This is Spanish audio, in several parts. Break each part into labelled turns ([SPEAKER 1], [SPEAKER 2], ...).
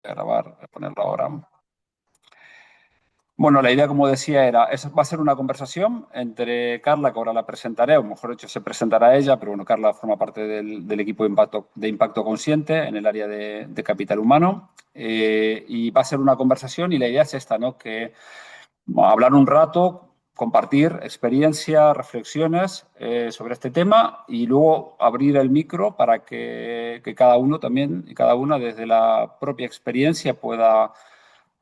[SPEAKER 1] grabar, voy a ponerlo ahora. Bueno, la idea, como decía, va a ser una conversación entre Carla, que ahora la presentaré, o mejor dicho, se presentará ella, pero bueno, Carla forma parte del equipo de impacto consciente en el área de capital humano. Y va a ser una conversación y la idea es esta, ¿no? Que hablar un rato, compartir experiencia, reflexiones sobre este tema y luego abrir el micro para que cada uno también y cada una desde la propia experiencia pueda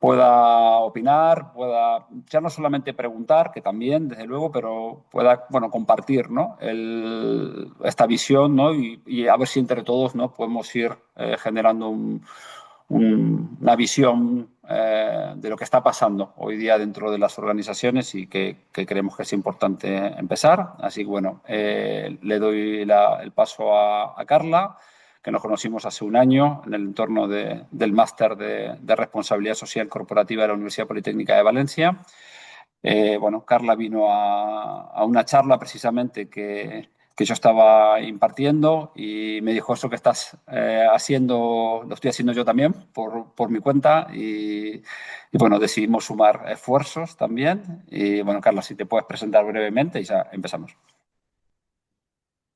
[SPEAKER 1] opinar, pueda ya no solamente preguntar, que también, desde luego, pero pueda, bueno, compartir, ¿no? Esta visión, ¿no? Y a ver si entre todos, ¿no? Podemos ir generando una visión de lo que está pasando hoy día dentro de las organizaciones y que creemos que es importante empezar. Así que, bueno, le doy el paso a Carla, que nos conocimos hace un año en el entorno del máster de responsabilidad social corporativa de la Universidad Politécnica de Valencia. Bueno, Carla vino a una charla precisamente que yo estaba impartiendo y me dijo: eso que estás haciendo, lo estoy haciendo yo también por mi cuenta y bueno, decidimos sumar esfuerzos también. Y bueno, Carla, si te puedes presentar brevemente y ya empezamos.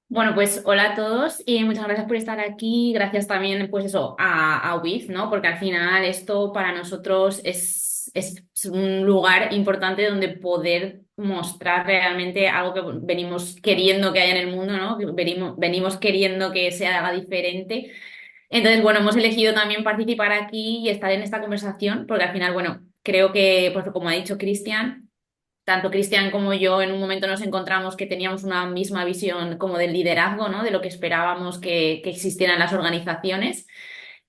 [SPEAKER 2] Bueno, pues hola a todos y muchas gracias por estar aquí. Gracias también, pues eso, a UIF, ¿no? Porque al final esto para nosotros es un lugar importante donde poder mostrar realmente algo que venimos queriendo que haya en el mundo, ¿no? Que venimos queriendo que se haga diferente. Entonces, bueno, hemos elegido también participar aquí y estar en esta conversación porque al final, bueno, creo que, pues como ha dicho Cristian, tanto Cristian como yo en un momento nos encontramos que teníamos una misma visión como del liderazgo, ¿no? De lo que esperábamos que existieran las organizaciones.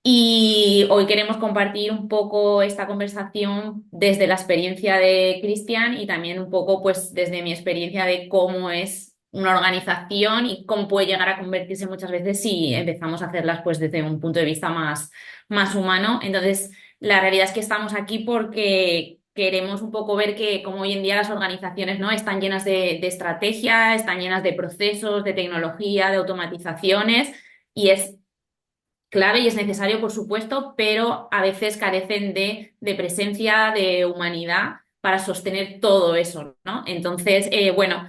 [SPEAKER 2] Y hoy queremos compartir un poco esta conversación desde la experiencia de Cristian y también un poco pues desde mi experiencia de cómo es una organización y cómo puede llegar a convertirse muchas veces si empezamos a hacerlas pues desde un punto de vista más humano. Entonces, la realidad es que estamos aquí porque queremos un poco ver que como hoy en día las organizaciones, ¿no? Están llenas de estrategia, están llenas de procesos, de tecnología, de automatizaciones y es clave y es necesario, por supuesto, pero a veces carecen de presencia, de humanidad para sostener todo eso, ¿no? Entonces, bueno,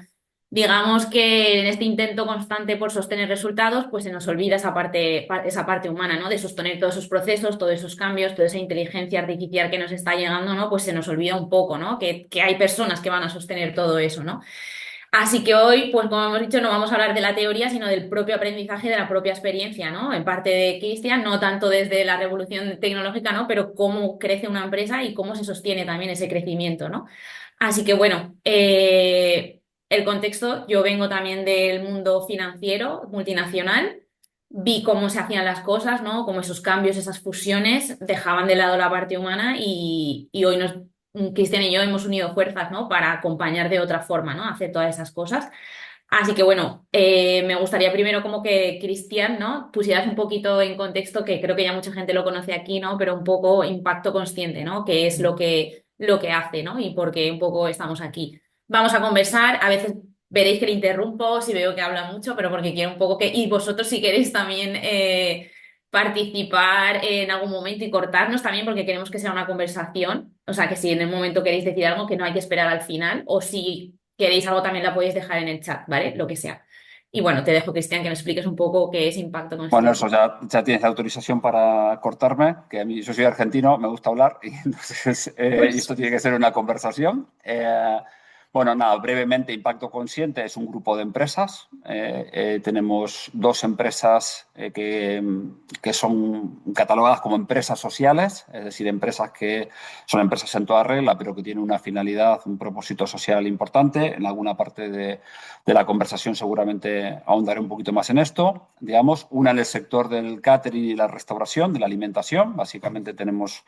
[SPEAKER 2] digamos que en este intento constante por sostener resultados, pues se nos olvida esa parte humana, ¿no? De sostener todos esos procesos, todos esos cambios, toda esa inteligencia artificial que nos está llegando, ¿no? Pues se nos olvida un poco, ¿no? Que hay personas que van a sostener todo eso, ¿no? Así que hoy, pues como hemos dicho, no vamos a hablar de la teoría, sino del propio aprendizaje, de la propia experiencia, ¿no? En parte de Cristian, no tanto desde la revolución tecnológica, ¿no? Pero cómo crece una empresa y cómo se sostiene también ese crecimiento, ¿no? Así que bueno, el contexto, yo vengo también del mundo financiero, multinacional, vi cómo se hacían las cosas, ¿no? Cómo esos cambios, esas fusiones dejaban de lado la parte humana y hoy Cristian y yo hemos unido fuerzas, ¿no? Para acompañar de otra forma, ¿no? Hacer todas esas cosas. Así que bueno, me gustaría primero como que Cristian, ¿no? Pusieras un poquito en contexto, que creo que ya mucha gente lo conoce aquí, ¿no? Pero un poco impacto consciente, ¿no? Que es lo que hace, ¿no? Y por qué un poco estamos aquí. Vamos a conversar, a veces veréis que le interrumpo si veo que habla mucho, pero porque quiero un poco que, y vosotros si queréis también participar en algún momento y cortarnos también porque queremos que sea una conversación. O sea, que si en el momento queréis decir algo, que no hay que esperar al final, o si queréis algo también la podéis dejar en el chat, ¿vale? Lo que sea. Y bueno, te dejo, Cristian, que me expliques un poco qué es impacto
[SPEAKER 1] Bueno, eso
[SPEAKER 2] consciente.
[SPEAKER 1] ya tienes la autorización para cortarme, que a mí yo soy argentino, me gusta hablar y entonces y
[SPEAKER 2] Pues
[SPEAKER 1] esto tiene que ser una conversación. Bueno, nada, brevemente, Impacto Consciente es un grupo de empresas. Tenemos dos empresas que son catalogadas como empresas sociales, es decir, empresas que son empresas en toda regla, pero que tienen una finalidad, un propósito social importante. En alguna parte de la conversación seguramente ahondaré un poquito más en esto. Digamos, una en el sector del catering y la restauración, de la alimentación. Básicamente tenemos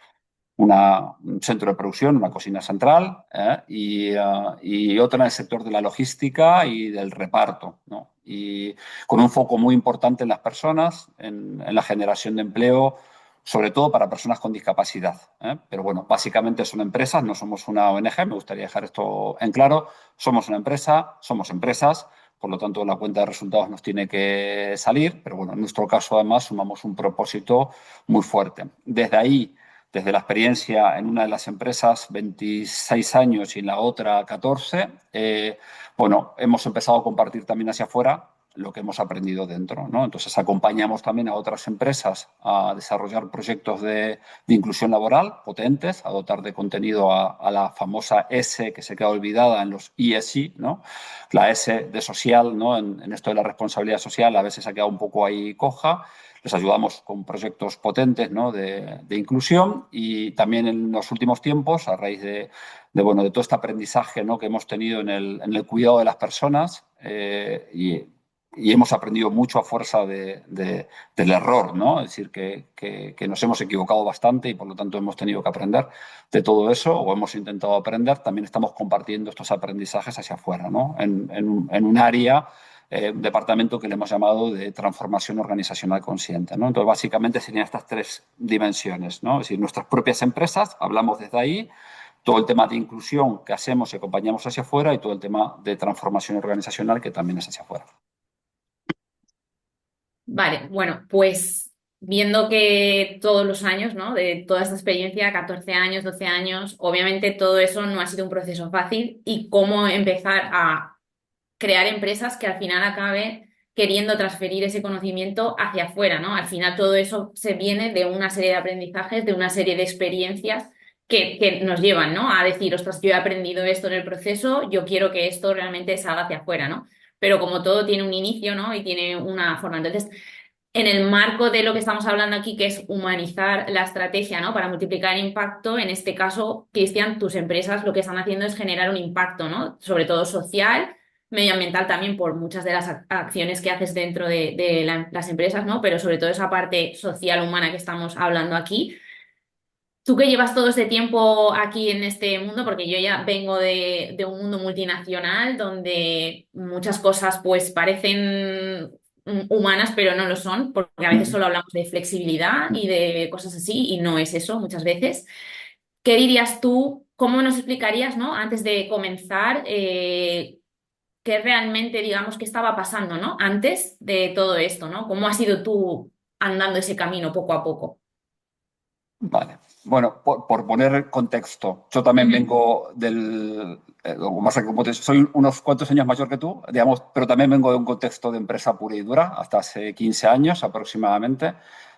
[SPEAKER 1] un centro de producción, una cocina central, y otra en el sector de la logística y del reparto, ¿no? Y con un foco muy importante en las personas, en la generación de empleo, sobre todo para personas con discapacidad. Pero bueno, básicamente son empresas, no somos una ONG, me gustaría dejar esto en claro, somos una empresa, somos empresas, por lo tanto la cuenta de resultados nos tiene que salir, pero bueno, en nuestro caso además sumamos un propósito muy fuerte. Desde ahí desde la experiencia en una de las empresas 26 años y en la otra 14, bueno, hemos empezado a compartir también hacia afuera lo que hemos aprendido dentro, ¿no? Entonces, acompañamos también a otras empresas a desarrollar proyectos de inclusión laboral potentes, a dotar de contenido a la famosa S que se queda olvidada en los ESG, ¿no? La S de social, ¿no? En esto de la responsabilidad social a veces ha quedado un poco ahí coja. Les ayudamos con proyectos potentes, ¿no? de inclusión, y también en los últimos tiempos, a raíz bueno, de todo este aprendizaje, ¿no? que hemos tenido en el cuidado de las personas, y hemos aprendido mucho a fuerza del error, ¿no? Es decir, que nos hemos equivocado bastante y por lo tanto hemos tenido que aprender de todo eso, o hemos intentado aprender. También estamos compartiendo estos aprendizajes hacia afuera, ¿no? En un área, un departamento que le hemos llamado de transformación organizacional consciente, ¿no? Entonces, básicamente serían estas tres dimensiones, ¿no? Es decir, nuestras propias empresas, hablamos desde ahí, todo el tema de inclusión que hacemos y acompañamos hacia afuera, y todo el tema de transformación organizacional que también es hacia afuera.
[SPEAKER 2] Vale, bueno, pues viendo que todos los años, ¿no? De toda esta experiencia, 14 años, 12 años, obviamente todo eso no ha sido un proceso fácil y cómo empezar a crear empresas que al final acabe queriendo transferir ese conocimiento hacia afuera, ¿no? Al final todo eso se viene de una serie de aprendizajes, de una serie de experiencias que nos llevan, ¿no? A decir, ostras, yo he aprendido esto en el proceso, yo quiero que esto realmente salga hacia afuera, ¿no? Pero como todo tiene un inicio, ¿no? Y tiene una forma. Entonces, en el marco de lo que estamos hablando aquí, que es humanizar la estrategia, ¿no? Para multiplicar el impacto, en este caso, Cristian, tus empresas lo que están haciendo es generar un impacto, ¿no? Sobre todo social, medioambiental también por muchas de las acciones que haces dentro de las empresas, ¿no? Pero sobre todo esa parte social, humana que estamos hablando aquí. Tú que llevas todo este tiempo aquí en este mundo, porque yo ya vengo de un mundo multinacional donde muchas cosas pues parecen humanas, pero no lo son, porque a veces solo hablamos de flexibilidad y de cosas así, y no es eso muchas veces. ¿Qué dirías tú? ¿Cómo nos explicarías, ¿no? Antes de comenzar, qué realmente, digamos, qué estaba pasando, ¿no? Antes de todo esto, ¿no? ¿Cómo has ido tú andando ese camino poco a poco?
[SPEAKER 1] Vale. Bueno, por poner contexto, yo también
[SPEAKER 2] Ujú.
[SPEAKER 1] vengo o más como soy unos cuantos años mayor que tú, digamos, pero también vengo de un contexto de empresa pura y dura, hasta hace 15 años aproximadamente.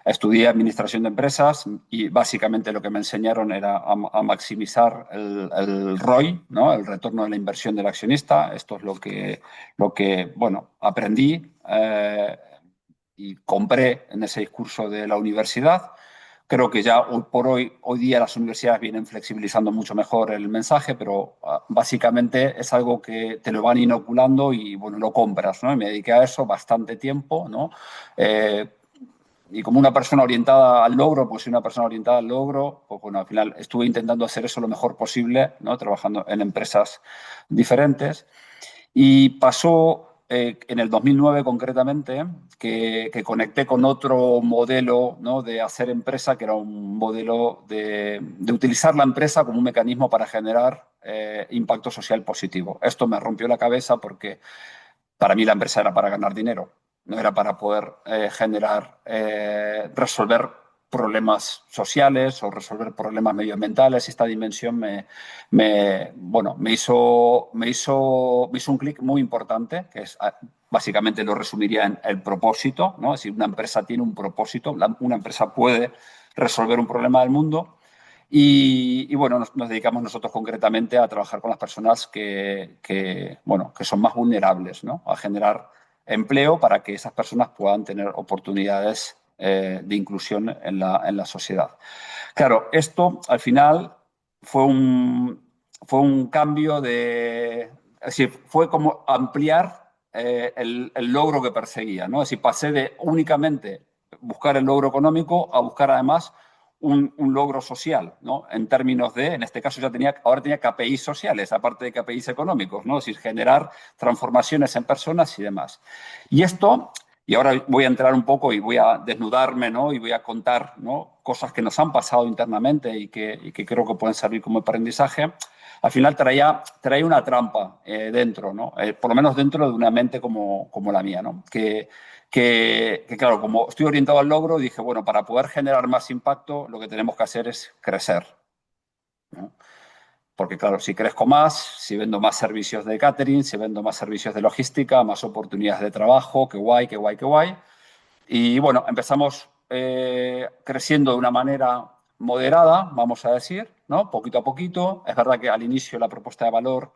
[SPEAKER 1] Estudié administración de empresas y básicamente lo que me enseñaron era a maximizar el ROI, ¿no? El retorno de la inversión del accionista. Esto es bueno, aprendí y compré en ese discurso de la universidad. Creo que ya hoy día las universidades vienen flexibilizando mucho mejor el mensaje, pero básicamente es algo que te lo van inoculando y, bueno, lo compras, ¿no? Y me dediqué a eso bastante tiempo, ¿no? Eh, y como una persona orientada al logro, pues soy una persona orientada al logro, pues bueno, al final estuve intentando hacer eso lo mejor posible, ¿no? Trabajando en empresas diferentes. Y pasó en el 2009 concretamente que conecté con otro modelo, ¿no? de hacer empresa, que era un modelo de utilizar la empresa como un mecanismo para generar impacto social positivo. Esto me rompió la cabeza porque para mí la empresa era para ganar dinero, no era para poder resolver problemas sociales o resolver problemas medioambientales. Esta dimensión bueno, me hizo un clic muy importante, que es básicamente lo resumiría en el propósito, ¿no? Es decir, una empresa tiene un propósito, una empresa puede resolver un problema del mundo. Bueno, nos dedicamos nosotros concretamente a trabajar con las personas bueno, que son más vulnerables, ¿no? A generar empleo para que esas personas puedan tener oportunidades de inclusión en la sociedad. Claro, esto al final fue un cambio es decir, fue como ampliar el logro que perseguía, ¿no? Es decir, pasé de únicamente buscar el logro económico a buscar además un logro social, ¿no? En términos en este caso ahora tenía KPIs sociales, aparte de KPIs económicos, ¿no? Es decir, generar transformaciones en personas y demás. Y ahora voy a entrar un poco y voy a desnudarme, ¿no? Y voy a contar, ¿no? Cosas que nos han pasado internamente y que creo que pueden servir como aprendizaje. Al final traía una trampa dentro, ¿no? Por lo menos dentro de una mente como la mía, ¿no? Que claro, como estoy orientado al logro, dije, bueno, para poder generar más impacto, lo que tenemos que hacer es crecer, ¿no? Porque claro, si crezco más, si vendo más servicios de catering, si vendo más servicios de logística, más oportunidades de trabajo, qué guay, qué guay, qué guay. Y bueno, empezamos creciendo de una manera moderada, vamos a decir, ¿no? Poquito a poquito. Es verdad que al inicio la propuesta de valor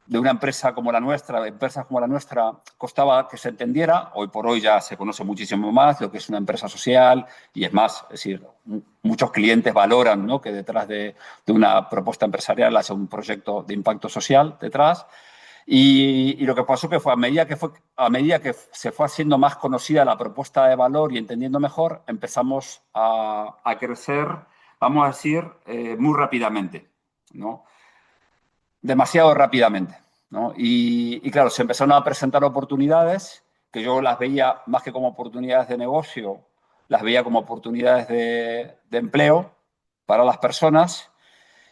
[SPEAKER 1] de una empresa como la nuestra, de empresas como la nuestra, costaba que se entendiera. Hoy por hoy ya se conoce muchísimo más lo que es una empresa social y es más, es decir, muchos clientes valoran, ¿no?, que detrás de una propuesta empresarial haya un proyecto de impacto social detrás. Y lo que pasó que fue a medida que se fue haciendo más conocida la propuesta de valor y entendiendo mejor, empezamos a crecer, vamos a decir, muy rápidamente, ¿no? Demasiado rápidamente, ¿no? Y claro, se empezaron a presentar oportunidades que yo las veía más que como oportunidades de negocio, las veía como oportunidades de empleo para las personas.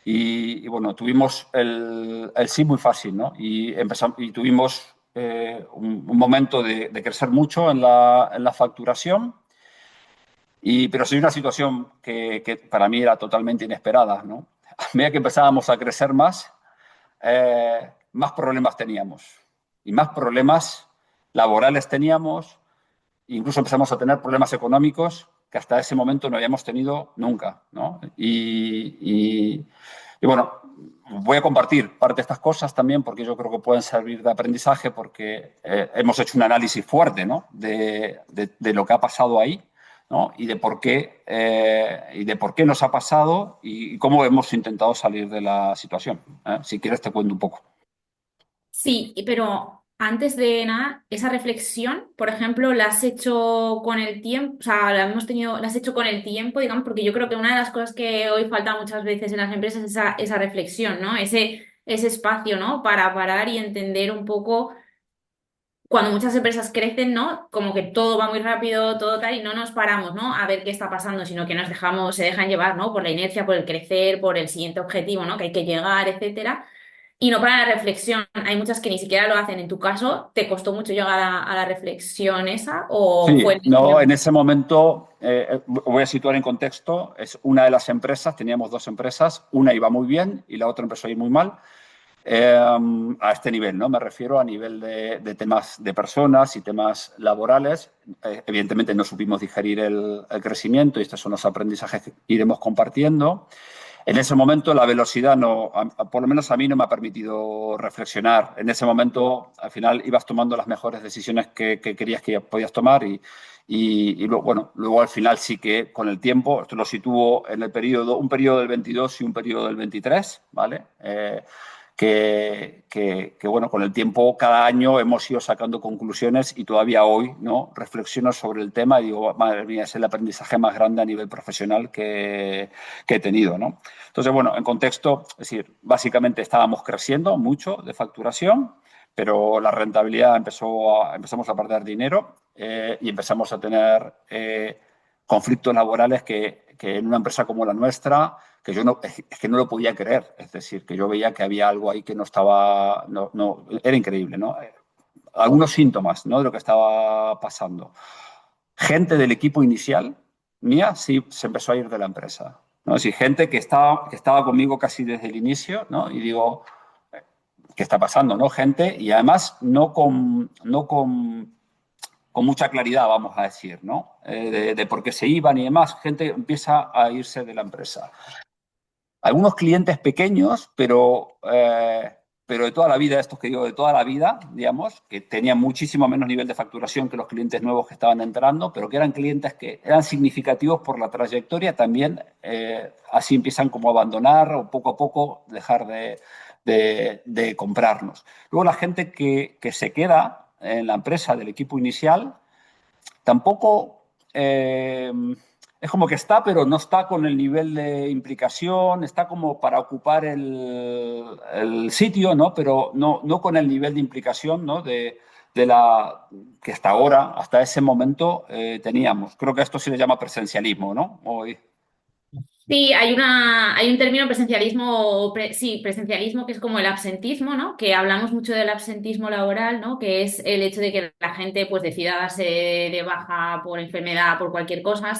[SPEAKER 1] Bueno, tuvimos el sí muy fácil, ¿no? Y tuvimos un momento de crecer mucho en la facturación, pero sí una situación que para mí era totalmente inesperada, ¿no? A medida que empezábamos a crecer más problemas teníamos y más problemas laborales teníamos, incluso empezamos a tener problemas económicos que hasta ese momento no habíamos tenido nunca, ¿no? Y bueno, voy a compartir parte de estas cosas también porque yo creo que pueden servir de aprendizaje porque hemos hecho un análisis fuerte, ¿no?, de lo que ha pasado ahí, ¿no?, y de por qué nos ha pasado y cómo hemos intentado salir de la situación, ¿eh? Si quieres te cuento un poco.
[SPEAKER 2] Sí, pero antes de nada, esa reflexión, por ejemplo, la has hecho con el tiempo, o sea, la has hecho con el tiempo, digamos, porque yo creo que una de las cosas que hoy falta muchas veces en las empresas es esa reflexión, ¿no? Ese espacio, ¿no? Para parar y entender un poco cuando muchas empresas crecen, ¿no? Como que todo va muy rápido, todo tal, y no nos paramos, ¿no? A ver qué está pasando, sino que se dejan llevar, ¿no? Por la inercia, por el crecer, por el siguiente objetivo, ¿no? Que hay que llegar, etcétera. Y no para la reflexión. Hay muchas que ni siquiera lo hacen. En tu caso, ¿te costó mucho llegar a la reflexión esa o
[SPEAKER 1] Sí,
[SPEAKER 2] fue
[SPEAKER 1] no, en
[SPEAKER 2] decisión?
[SPEAKER 1] ese momento, voy a situar en contexto, es una de las empresas, teníamos dos empresas, una iba muy bien y la otra empezó a ir muy mal. A este nivel, ¿no? Me refiero a nivel de temas de personas y temas laborales. Evidentemente no supimos digerir el crecimiento y estos son los aprendizajes que iremos compartiendo. En ese momento la velocidad no, por lo menos a mí no me ha permitido reflexionar. En ese momento al final ibas tomando las mejores decisiones que querías que podías tomar y luego, bueno, luego al final sí que con el tiempo, esto lo sitúo en un periodo del 22 y un periodo del 23, ¿vale? Bueno, con el tiempo, cada año hemos ido sacando conclusiones y todavía hoy, ¿no?, reflexiono sobre el tema y digo, madre mía, es el aprendizaje más grande a nivel profesional que he tenido, ¿no? Entonces, bueno, en contexto, es decir, básicamente estábamos creciendo mucho de facturación, pero la rentabilidad empezamos a perder dinero y empezamos a tener conflictos laborales que en una empresa como la nuestra, que yo no, es que no lo podía creer, es decir, que yo veía que había algo ahí que no estaba, no, era increíble, ¿no? Algunos síntomas, ¿no?, de lo que estaba pasando. Gente del equipo inicial mía sí se empezó a ir de la empresa, ¿no? Es decir, gente que estaba conmigo casi desde el inicio, ¿no? Y digo, ¿qué está pasando, no? Gente, y además no con mucha claridad, vamos a decir, ¿no? De por qué se iban y demás, gente empieza a irse de la empresa. Algunos clientes pequeños, pero de toda la vida, estos que digo, de toda la vida, digamos, que tenían muchísimo menos nivel de facturación que los clientes nuevos que estaban entrando, pero que eran clientes que eran significativos por la trayectoria, también así empiezan como a abandonar o poco a poco dejar de comprarnos. Luego la gente que se queda en la empresa del equipo inicial, tampoco es como que está, pero no está con el nivel de implicación, está como para ocupar el sitio, ¿no? Pero no con el nivel de implicación, ¿no?, de la que hasta ahora, hasta ese momento teníamos. Creo que esto se le llama presencialismo, ¿no? Hoy.
[SPEAKER 2] Sí, hay un término presencialismo, sí, presencialismo, que es como el absentismo, ¿no? Que hablamos mucho del absentismo laboral, ¿no? Que es el hecho de que la gente pues decida darse de baja por enfermedad, por cualquier cosa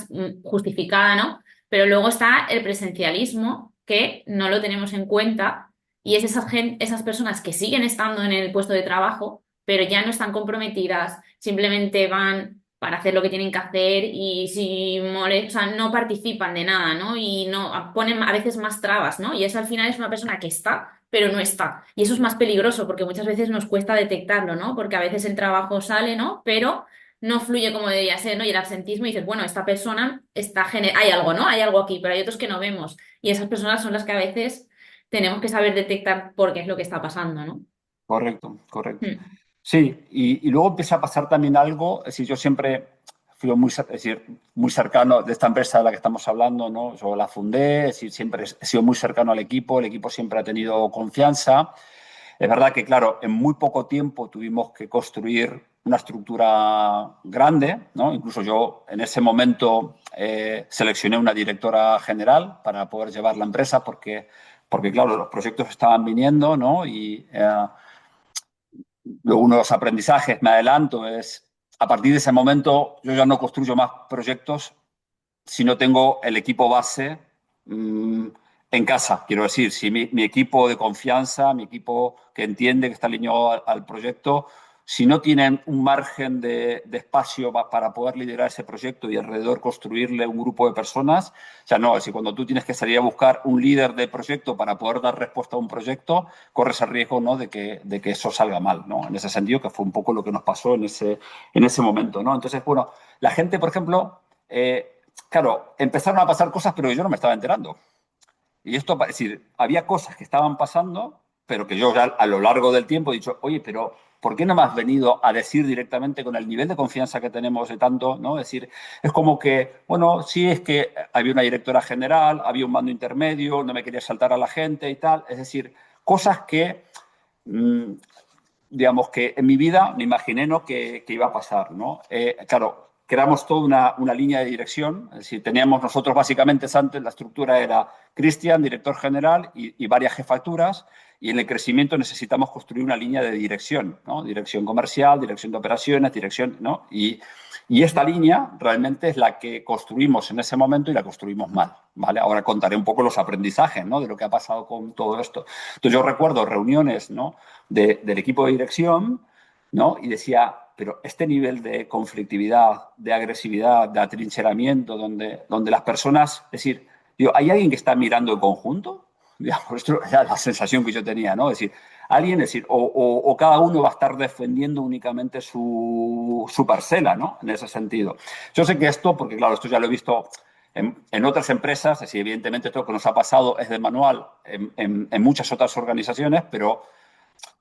[SPEAKER 2] justificada, ¿no? Pero luego está el presencialismo, que no lo tenemos en cuenta, y es esas personas que siguen estando en el puesto de trabajo, pero ya no están comprometidas, simplemente van para hacer lo que tienen que hacer y si o sea, no participan de nada, ¿no? Y no ponen a veces más trabas, ¿no? Y eso al final es una persona que está, pero no está. Y eso es más peligroso porque muchas veces nos cuesta detectarlo, ¿no? Porque a veces el trabajo sale, ¿no? Pero no fluye como debería ser, ¿no? Y el absentismo dices, bueno, esta persona hay algo, ¿no? Hay algo aquí, pero hay otros que no vemos. Y esas personas son las que a veces tenemos que saber detectar por qué es lo que está pasando, ¿no?
[SPEAKER 1] Correcto, correcto.
[SPEAKER 2] Mm.
[SPEAKER 1] Sí, y luego empieza a pasar también algo, es decir, yo siempre fui es decir, muy cercano de esta empresa de la que estamos hablando, ¿no? Yo la fundé, es decir, siempre he sido muy cercano al equipo, el equipo siempre ha tenido confianza. Es verdad que, claro, en muy poco tiempo tuvimos que construir una estructura grande, ¿no? Incluso yo en ese momento seleccioné una directora general para poder llevar la empresa porque claro, los proyectos estaban viniendo, ¿no? Y luego uno de los aprendizajes, me adelanto, es a partir de ese momento yo ya no construyo más proyectos si no tengo el equipo base mmm, en casa. Quiero decir, si mi equipo de confianza, mi equipo que entiende, que está alineado al proyecto, si no tienen un margen de espacio para poder liderar ese proyecto y alrededor construirle un grupo de personas, o sea, no, si cuando tú tienes que salir a buscar un líder de proyecto para poder dar respuesta a un proyecto, corres el riesgo, ¿no? de que eso salga mal, ¿no? En ese sentido, que fue un poco lo que nos pasó en ese momento, ¿no? Entonces, bueno, la gente, por ejemplo, claro, empezaron a pasar cosas, pero yo no me estaba enterando. Y esto, es decir, había cosas que estaban pasando, pero que yo ya a lo largo del tiempo he dicho, oye, pero ¿por qué no me has venido a decir directamente con el nivel de confianza que tenemos de tanto, ¿no? Es decir, es como que, bueno, sí es que había una directora general, había un mando intermedio, no me quería saltar a la gente y tal. Es decir, cosas que, mmm, digamos, que en mi vida me imaginé, ¿no? que iba a pasar, ¿no? Claro, creamos toda una línea de dirección, es decir, teníamos nosotros básicamente antes, la estructura era Cristian, director general, y varias jefaturas, y en el crecimiento necesitamos construir una línea de dirección, ¿no? Dirección comercial, dirección de operaciones, dirección, ¿no? Y esta línea realmente es la que construimos en ese momento y la construimos mal, ¿vale? Ahora contaré un poco los aprendizajes, ¿no? De lo que ha pasado con todo esto. Entonces yo recuerdo reuniones, ¿no? Del equipo de dirección, ¿no? Y decía, pero este nivel de conflictividad, de agresividad, de atrincheramiento, donde las personas, es decir, digo, ¿hay alguien que está mirando el conjunto? Digamos, esto era la sensación que yo tenía, ¿no? Es decir, alguien, es decir, o cada uno va a estar defendiendo únicamente su parcela, ¿no? En ese sentido. Yo sé que esto, porque claro, esto ya lo he visto en otras empresas, es decir, evidentemente esto que nos ha pasado es de manual en muchas otras organizaciones, pero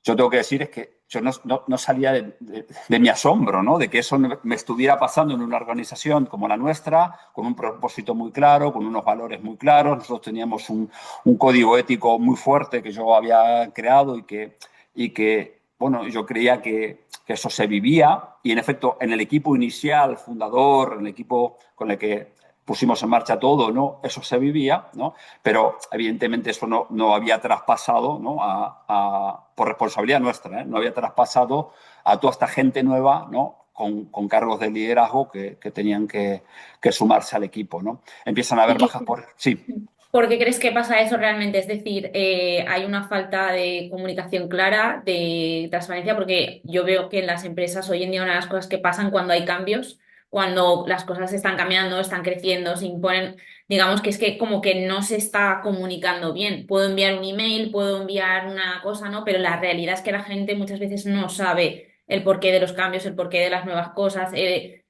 [SPEAKER 1] yo tengo que decir es que yo no salía de mi asombro, ¿no? De que eso me estuviera pasando en una organización como la nuestra, con un propósito muy claro, con unos valores muy claros. Nosotros teníamos un código ético muy fuerte que yo había creado y que bueno, yo creía que eso se vivía y en efecto en el equipo inicial, fundador, en el equipo con el que pusimos en marcha todo, ¿no? Eso se vivía, ¿no? Pero evidentemente eso no había traspasado, ¿no? Por responsabilidad nuestra, ¿eh? No había traspasado a toda esta gente nueva, ¿no? Con cargos de liderazgo que tenían que sumarse al equipo, ¿no? Empiezan a haber bajas
[SPEAKER 2] ¿Y
[SPEAKER 1] por... Sí.
[SPEAKER 2] por qué crees que pasa eso realmente? Es decir, hay una falta de comunicación clara, de transparencia, porque yo veo que en las empresas hoy en día una de las cosas que pasan cuando hay cambios, cuando las cosas están cambiando, están creciendo, se imponen, digamos que es que como que no se está comunicando bien. Puedo enviar un email, puedo enviar una cosa, ¿no? Pero la realidad es que la gente muchas veces no sabe el porqué de los cambios, el porqué de las nuevas cosas,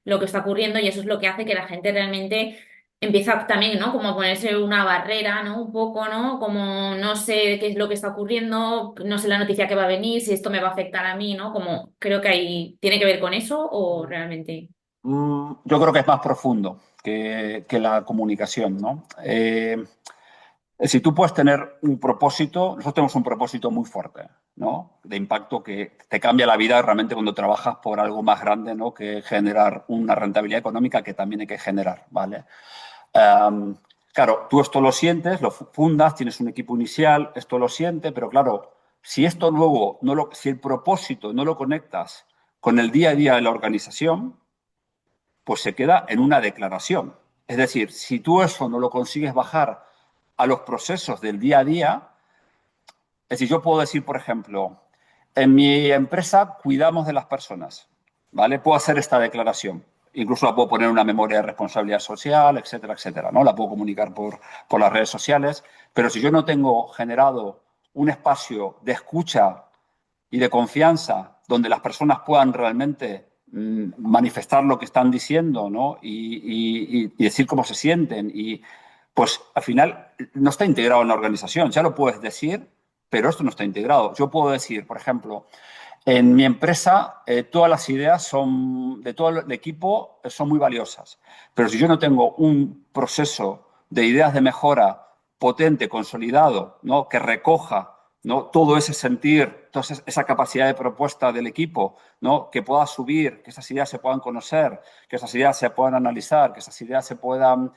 [SPEAKER 2] lo que está ocurriendo, y eso es lo que hace que la gente realmente empieza también, ¿no? Como a ponerse una barrera, ¿no? Un poco, ¿no? Como no sé qué es lo que está ocurriendo, no sé la noticia que va a venir, si esto me va a afectar a mí, ¿no? Como creo que ahí tiene que ver con eso o realmente.
[SPEAKER 1] Yo creo que es más profundo que la comunicación, ¿no? Si tú puedes tener un propósito, nosotros tenemos un propósito muy fuerte, ¿no? De impacto que te cambia la vida realmente cuando trabajas por algo más grande, ¿no? Que generar una rentabilidad económica que también hay que generar, ¿vale? Um, Claro, tú esto lo sientes, lo fundas, tienes un equipo inicial, esto lo siente, pero claro, si esto luego, si el propósito no lo conectas con el día a día de la organización, pues se queda en una declaración. Es decir, si tú eso no lo consigues bajar a los procesos del día a día, es decir, yo puedo decir, por ejemplo, en mi empresa cuidamos de las personas, ¿vale? Puedo hacer esta declaración. Incluso la puedo poner en una memoria de responsabilidad social, etcétera, etcétera, ¿no? La puedo comunicar por las redes sociales, pero si yo no tengo generado un espacio de escucha y de confianza donde las personas puedan realmente manifestar lo que están diciendo, ¿no? Y decir cómo se sienten. Y pues al final no está integrado en la organización. Ya lo puedes decir, pero esto no está integrado. Yo puedo decir, por ejemplo, en mi empresa todas las ideas de todo el equipo son muy valiosas, pero si yo no tengo un proceso de ideas de mejora potente, consolidado, ¿no? Que recoja, ¿no? Todo ese sentir, toda esa capacidad de propuesta del equipo, ¿no? Que pueda subir, que esas ideas se puedan conocer, que esas ideas se puedan analizar, que esas ideas se puedan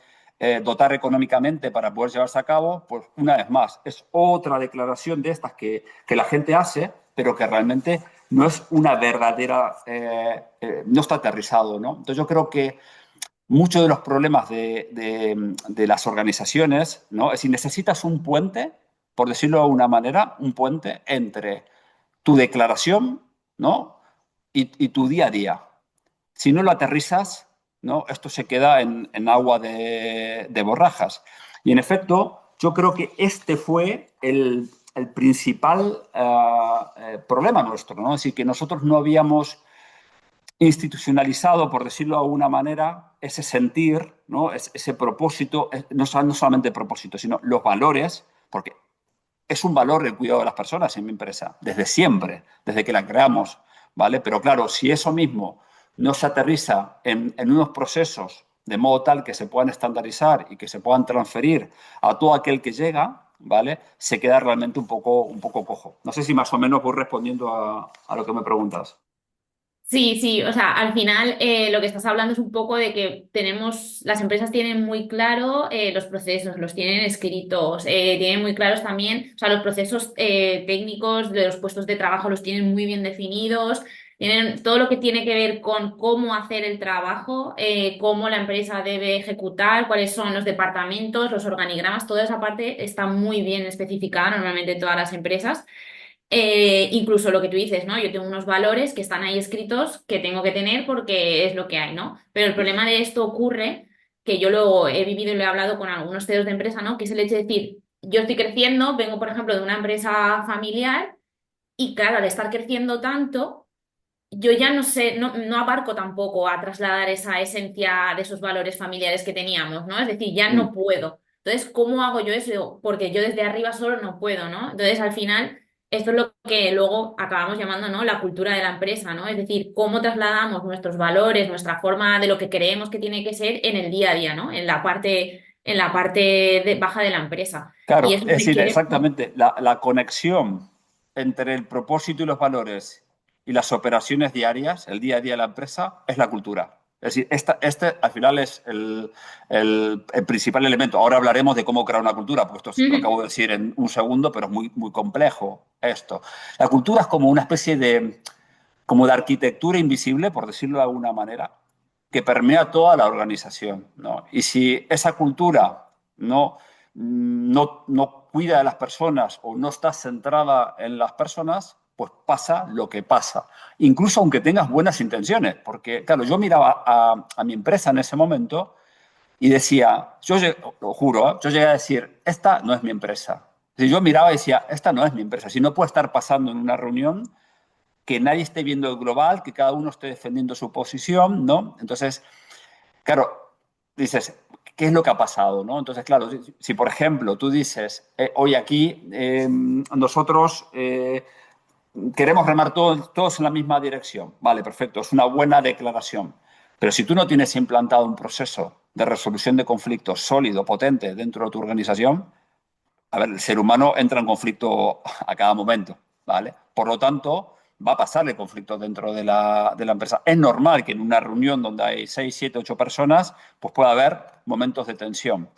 [SPEAKER 1] dotar económicamente para poder llevarse a cabo, pues una vez más, es otra declaración de estas que la gente hace, pero que realmente no es una verdadera, no está aterrizado, ¿no? Entonces yo creo que muchos de los problemas de las organizaciones, ¿no? Es si necesitas un puente, por decirlo de una manera, un puente entre tu declaración, ¿no? Y tu día a día. Si no lo aterrizas, ¿no? Esto se queda en agua de borrajas. Y en efecto, yo creo que este fue el principal problema nuestro, ¿no? Es decir, que nosotros no habíamos institucionalizado, por decirlo de alguna manera, ese sentir, ¿no? Ese propósito, no solamente el propósito, sino los valores, porque es un valor el cuidado de las personas en mi empresa, desde siempre, desde que la creamos, ¿vale? Pero claro, si eso mismo no se aterriza en unos procesos de modo tal que se puedan estandarizar y que se puedan transferir a todo aquel que llega, ¿vale? Se queda realmente un poco cojo. No sé si más o menos voy respondiendo a lo que me preguntas.
[SPEAKER 2] Sí, sí, o sea, al final lo que estás hablando es un poco de que las empresas tienen muy claro los procesos, los tienen escritos, tienen muy claros también, o sea, los procesos técnicos de los puestos de trabajo los tienen muy bien definidos, tienen todo lo que tiene que ver con cómo hacer el trabajo, cómo la empresa debe ejecutar, cuáles son los departamentos, los organigramas, toda esa parte está muy bien especificada normalmente en todas las empresas. Incluso lo que tú dices, ¿no? Yo tengo unos valores que están ahí escritos que tengo que tener porque es lo que hay, ¿no? Pero el problema de esto ocurre, que yo lo he vivido y lo he hablado con algunos CEOs de empresa, ¿no? Que es el hecho de decir, yo estoy creciendo, vengo, por ejemplo, de una empresa familiar y claro, al estar creciendo tanto, yo ya no sé, no abarco tampoco a trasladar esa esencia de esos valores familiares que teníamos, ¿no? Es decir, ya
[SPEAKER 1] Mm.
[SPEAKER 2] no puedo. Entonces, ¿cómo hago yo eso? Porque yo desde arriba solo no puedo, ¿no? Entonces, al final, esto es lo que luego acabamos llamando, ¿no? La cultura de la empresa, ¿no? Es decir, cómo trasladamos nuestros valores, nuestra forma de lo que creemos que tiene que ser en el día a día, ¿no? En la parte baja de la empresa. Y
[SPEAKER 1] Claro,
[SPEAKER 2] eso
[SPEAKER 1] es decir,
[SPEAKER 2] requiere.
[SPEAKER 1] exactamente, la conexión entre el propósito y los valores y las operaciones diarias, el día a día de la empresa, es la cultura. Es decir, este al final es el principal elemento. Ahora hablaremos de cómo crear una cultura, pues esto lo acabo de decir en un segundo, pero es muy, muy complejo esto. La cultura es como una especie como de arquitectura invisible, por decirlo de alguna manera, que permea toda la organización, ¿no? Y si esa cultura no cuida de las personas o no está centrada en las personas, pues pasa lo que pasa. Incluso aunque tengas buenas intenciones, porque, claro, yo miraba a mi empresa en ese momento y decía, lo juro, yo llegué a decir, esta no es mi empresa. Si yo miraba y decía, esta no es mi empresa, si no puede estar pasando en una reunión que nadie esté viendo el global, que cada uno esté defendiendo su posición, ¿no? Entonces, claro, dices, ¿qué es lo que ha pasado? ¿No? Entonces, claro, si por ejemplo tú dices, hoy aquí nosotros queremos remar todos en la misma dirección, vale, perfecto, es una buena declaración, pero si tú no tienes implantado un proceso de resolución de conflictos sólido, potente dentro de tu organización, a ver, el ser humano entra en conflicto a cada momento, ¿vale? Por lo tanto, va a pasarle conflicto dentro de la empresa. Es normal que en una reunión donde hay 6, 7, 8 personas, pues pueda haber momentos de tensión.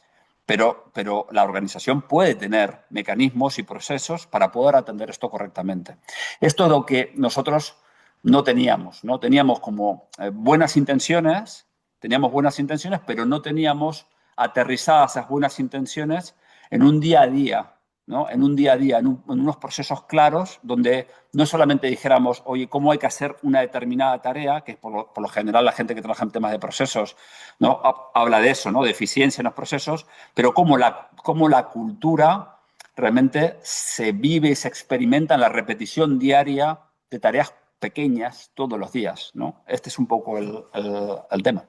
[SPEAKER 1] pero la organización puede tener mecanismos y procesos para poder atender esto correctamente. Esto es lo que nosotros no teníamos, ¿no? Teníamos como teníamos buenas intenciones, pero no teníamos aterrizadas esas buenas intenciones en un día a día, ¿no? En un día a día, en unos procesos claros donde no solamente dijéramos, oye, ¿cómo hay que hacer una determinada tarea? Que por lo general la gente que trabaja en temas de procesos, ¿no? Habla de eso, ¿no? De eficiencia en los procesos, pero cómo la cultura realmente se vive y se experimenta en la repetición diaria de tareas pequeñas todos los días, ¿no? Este es un poco el tema.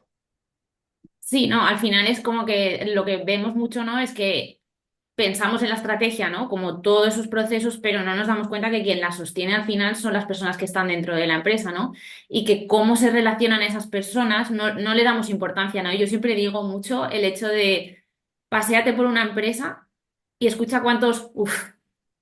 [SPEAKER 2] Sí, no, al final es como que lo que vemos mucho, ¿no? Es que pensamos en la estrategia, ¿no? Como todos esos procesos, pero no nos damos cuenta que quien la sostiene al final son las personas que están dentro de la empresa, ¿no? Y que cómo se relacionan esas personas no le damos importancia, ¿no? Yo siempre digo mucho el hecho de paséate por una empresa y escucha cuántos, uff,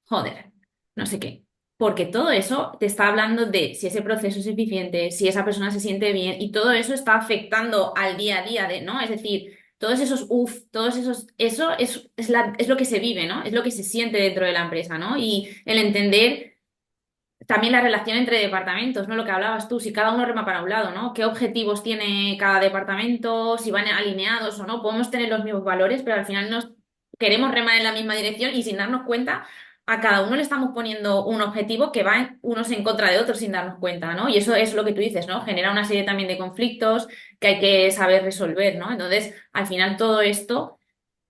[SPEAKER 2] joder, no sé qué. Porque todo eso te está hablando de si ese proceso es eficiente, si esa persona se siente bien, y todo eso está afectando al día a día de, ¿no? Es decir, todos esos uff, todos esos, eso es lo que se vive, ¿no? Es lo que se siente dentro de la empresa, ¿no? Y el entender también la relación entre departamentos, ¿no? Lo que hablabas tú, si cada uno rema para un lado, ¿no? ¿Qué objetivos tiene cada departamento? Si van alineados o no. Podemos tener los mismos valores, pero al final nos queremos remar en la misma dirección y sin darnos cuenta, a cada uno le estamos poniendo un objetivo que va unos en contra de otros sin darnos cuenta, ¿no? Y eso es lo que tú dices, ¿no? Genera una serie también de conflictos que hay que saber resolver, ¿no? Entonces, al final todo esto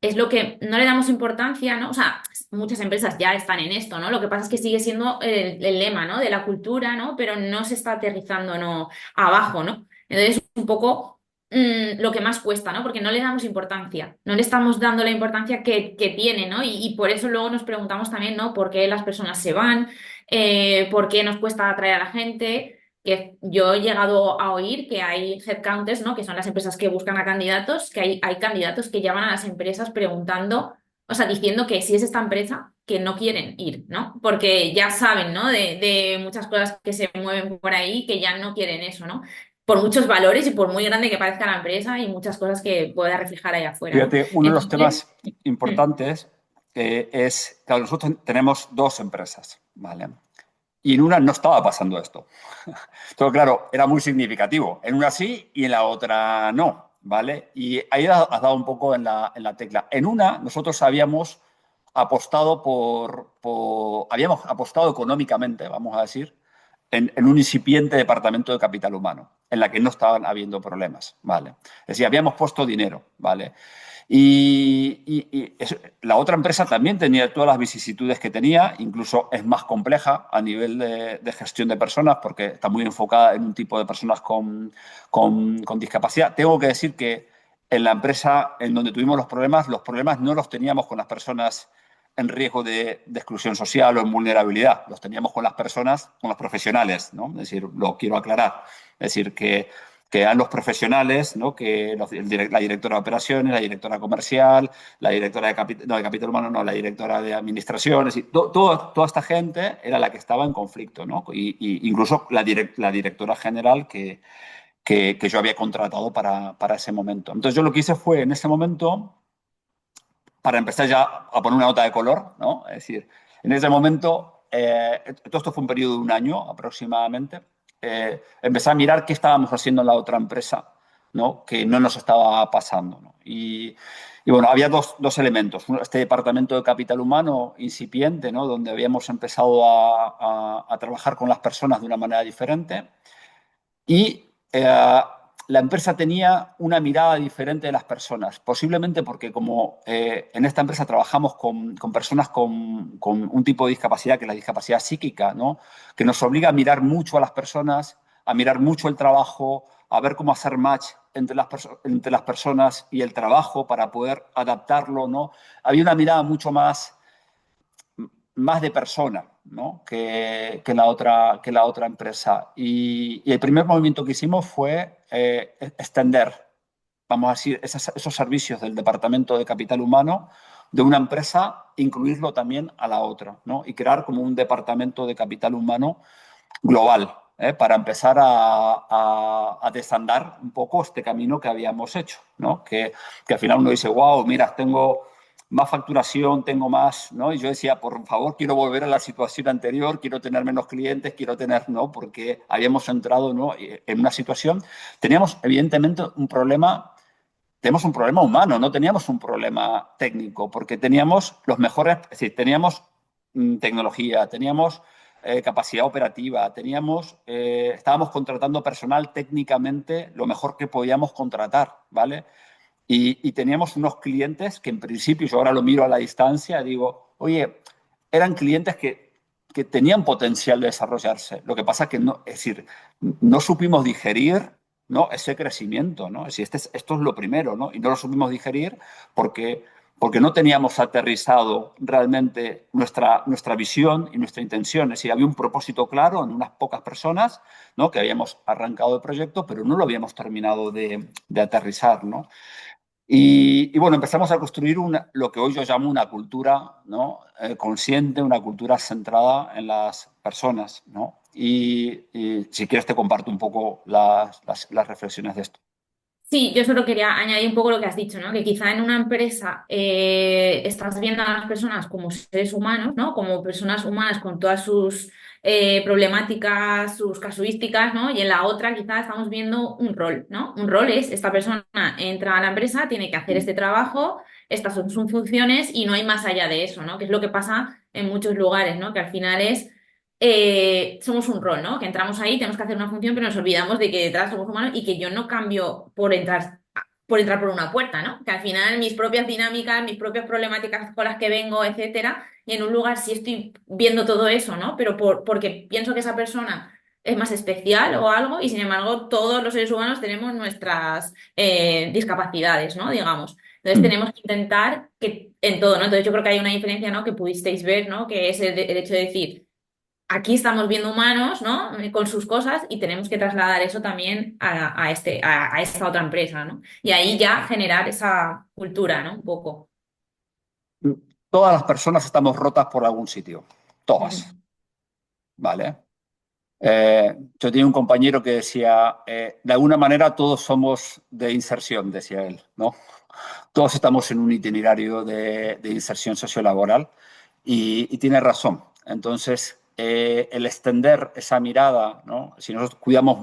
[SPEAKER 2] es lo que no le damos importancia, ¿no? O sea, muchas empresas ya están en esto, ¿no? Lo que pasa es que sigue siendo el lema, ¿no? De la cultura, ¿no? Pero no se está aterrizando, ¿no? Abajo, ¿no? Entonces, un poco lo que más cuesta, ¿no? Porque no le damos importancia, no le estamos dando la importancia que tiene, ¿no? Y por eso luego nos preguntamos también, ¿no? ¿Por qué las personas se van? ¿Por qué nos cuesta atraer a la gente? Que yo he llegado a oír que hay headcounters, ¿no? Que son las empresas que buscan a candidatos, que hay candidatos que llaman a las empresas preguntando, o sea, diciendo que si es esta empresa, que no quieren ir, ¿no? Porque ya saben, ¿no? De muchas cosas que se mueven por ahí que ya no quieren eso, ¿no? Por muchos valores y por muy grande que parezca la empresa y muchas cosas que pueda reflejar allá afuera, ¿no?
[SPEAKER 1] Fíjate, uno de los
[SPEAKER 2] Entonces,
[SPEAKER 1] temas importantes es, claro, nosotros tenemos dos empresas, ¿vale? Y en una no estaba pasando esto. Entonces, claro, era muy significativo. En una sí y en la otra no, ¿vale? Y ahí has dado un poco en la tecla. En una, nosotros habíamos apostado habíamos apostado económicamente, vamos a decir, en un incipiente departamento de capital humano, en la que no estaban habiendo problemas, ¿vale? Es decir, habíamos puesto dinero, ¿vale? La otra empresa también tenía todas las vicisitudes que tenía, incluso es más compleja a nivel de gestión de personas porque está muy enfocada en un tipo de personas con discapacidad. Tengo que decir que en la empresa en donde tuvimos los problemas no los teníamos con las personas en riesgo de exclusión social o en vulnerabilidad, los teníamos con las personas, con los profesionales, ¿no? Es decir, lo quiero aclarar. Es decir, que eran los profesionales, ¿no? La directora de operaciones, la directora comercial, la directora de capital humano, no, la directora de administración, es decir, toda esta gente era la que estaba en conflicto, ¿no? Incluso la directora general que yo había contratado para ese momento. Entonces yo lo que hice fue en ese momento, para empezar ya a poner una nota de color, ¿no? Es decir, en ese momento, todo esto fue un periodo de un año aproximadamente, empecé a mirar qué estábamos haciendo en la otra empresa, ¿no? Que no nos estaba pasando, ¿no? Y bueno, había dos elementos. Uno, este departamento de capital humano incipiente, ¿no? Donde habíamos empezado a trabajar con las personas de una manera diferente. Y la empresa tenía una mirada diferente de las personas, posiblemente porque como en esta empresa trabajamos con personas con un tipo de discapacidad, que es la discapacidad psíquica, ¿no? Que nos obliga a mirar mucho a las personas, a mirar mucho el trabajo, a ver cómo hacer match entre las personas y el trabajo para poder adaptarlo, ¿no? Había una mirada mucho más de persona, ¿no? Que la otra empresa. Y el primer movimiento que hicimos fue extender, vamos a decir, esos servicios del Departamento de Capital Humano de una empresa, incluirlo también a la otra, ¿no? Y crear como un departamento de capital humano global, para empezar a desandar un poco este camino que habíamos hecho, ¿no? Que al final uno dice, wow, mira, tengo más facturación, tengo más, ¿no? Y yo decía, por favor, quiero volver a la situación anterior, quiero tener menos clientes, quiero tener, ¿no? Porque habíamos entrado, ¿no?, en una situación. Teníamos, evidentemente, tenemos un problema humano, no teníamos un problema técnico, porque teníamos los mejores, es decir, teníamos tecnología, teníamos capacidad operativa, estábamos contratando personal técnicamente lo mejor que podíamos contratar, ¿vale? Y teníamos unos clientes que en principio, yo ahora lo miro a la distancia, digo, oye, eran clientes que tenían potencial de desarrollarse. Lo que pasa es que no, es decir, no supimos digerir, ¿no?, ese crecimiento, ¿no? Es decir, esto es lo primero, ¿no? Y no lo supimos digerir porque no teníamos aterrizado realmente nuestra visión y nuestra intención. Es decir, había un propósito claro en unas pocas personas, ¿no?, que habíamos arrancado el proyecto, pero no lo habíamos terminado de aterrizar, ¿no? Y bueno, empezamos a construir lo que hoy yo llamo una cultura, ¿no?, consciente, una cultura centrada en las personas, ¿no? Y si quieres te comparto un poco las reflexiones de esto.
[SPEAKER 2] Sí, yo solo quería añadir un poco lo que has dicho, ¿no? Que quizá en una empresa estás viendo a las personas como seres humanos, ¿no? Como personas humanas con todas sus problemáticas, sus casuísticas, ¿no? Y en la otra quizá estamos viendo un rol, ¿no? Un rol es esta persona entra a la empresa, tiene que hacer este trabajo, estas son sus funciones y no hay más allá de eso, ¿no? Que es lo que pasa en muchos lugares, ¿no? Que al final es somos un rol, ¿no? Que entramos ahí, tenemos que hacer una función, pero nos olvidamos de que detrás somos humanos y que yo no cambio por entrar por una puerta, ¿no? Que al final mis propias dinámicas, mis propias problemáticas con las que vengo, etcétera, y en un lugar sí estoy viendo todo eso, ¿no? Pero porque pienso que esa persona es más especial o algo, y sin embargo todos los seres humanos tenemos nuestras discapacidades, ¿no? Digamos. Entonces
[SPEAKER 1] Mm.
[SPEAKER 2] tenemos que intentar que en todo, ¿no? Entonces yo creo que hay una diferencia, ¿no? Que pudisteis ver, ¿no? Que es el hecho de decir aquí estamos viendo humanos, ¿no? Con sus cosas y tenemos que trasladar eso también a esta otra empresa, ¿no? Y ahí ya generar esa cultura, ¿no? Un poco.
[SPEAKER 1] Todas las personas estamos rotas por algún sitio, todas,
[SPEAKER 2] Ujú.
[SPEAKER 1] ¿vale? Yo tenía un compañero que decía, de alguna manera todos somos de inserción, decía él, ¿no? Todos estamos en un itinerario de inserción sociolaboral y tiene razón. Entonces, el extender esa mirada, ¿no? Si nosotros cuidamos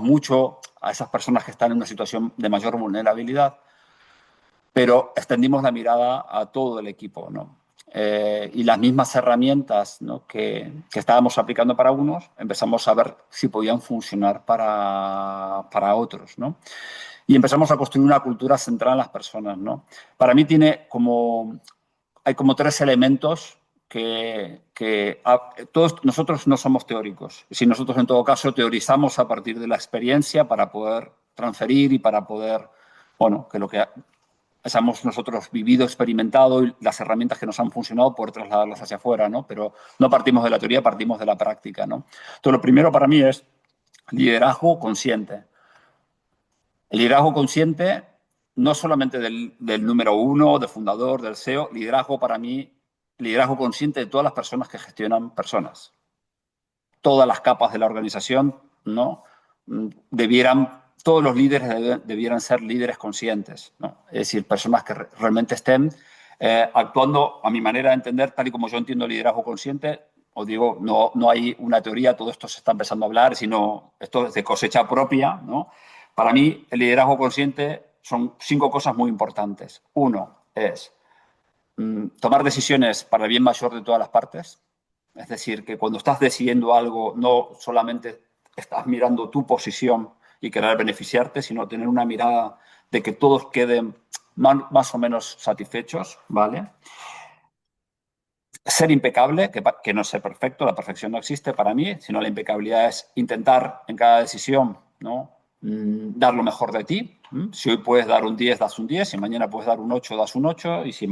[SPEAKER 1] mucho a esas personas que están en una situación de mayor vulnerabilidad, pero extendimos la mirada a todo el equipo, ¿no? Y las mismas herramientas, ¿no?, que estábamos aplicando para unos, empezamos a ver si podían funcionar para otros, ¿no? Y empezamos a construir una cultura centrada en las personas, ¿no? Para mí hay como tres elementos todos nosotros no somos teóricos. Si nosotros en todo caso teorizamos a partir de la experiencia para poder transferir y para poder, bueno, que lo que hayamos nosotros vivido, experimentado y las herramientas que nos han funcionado, poder trasladarlas hacia afuera, ¿no? Pero no partimos de la teoría, partimos de la práctica, ¿no? Entonces, lo primero para mí es liderazgo consciente. El liderazgo consciente, no solamente del número uno, del fundador, del CEO, liderazgo para mí, liderazgo consciente de todas las personas que gestionan personas. Todas las capas de la organización, ¿no? Todos los líderes debieran ser líderes conscientes, ¿no? Es decir, personas que realmente estén actuando, a mi manera de entender, tal y como yo entiendo el liderazgo consciente. Os digo, no hay una teoría, todo esto se está empezando a hablar, sino esto es de cosecha propia, ¿no? Para mí, el liderazgo consciente son 5 cosas muy importantes. Uno es tomar decisiones para el bien mayor de todas las partes. Es decir, que cuando estás decidiendo algo, no solamente estás mirando tu posición y querer beneficiarte, sino tener una mirada de que todos queden más o menos satisfechos, ¿vale? Ser impecable, que no es ser perfecto, la perfección no existe para mí, sino la impecabilidad es intentar en cada decisión, ¿no?, dar lo mejor de ti. Si hoy puedes dar un 10, das un 10, si mañana puedes dar un 8, das un 8, y si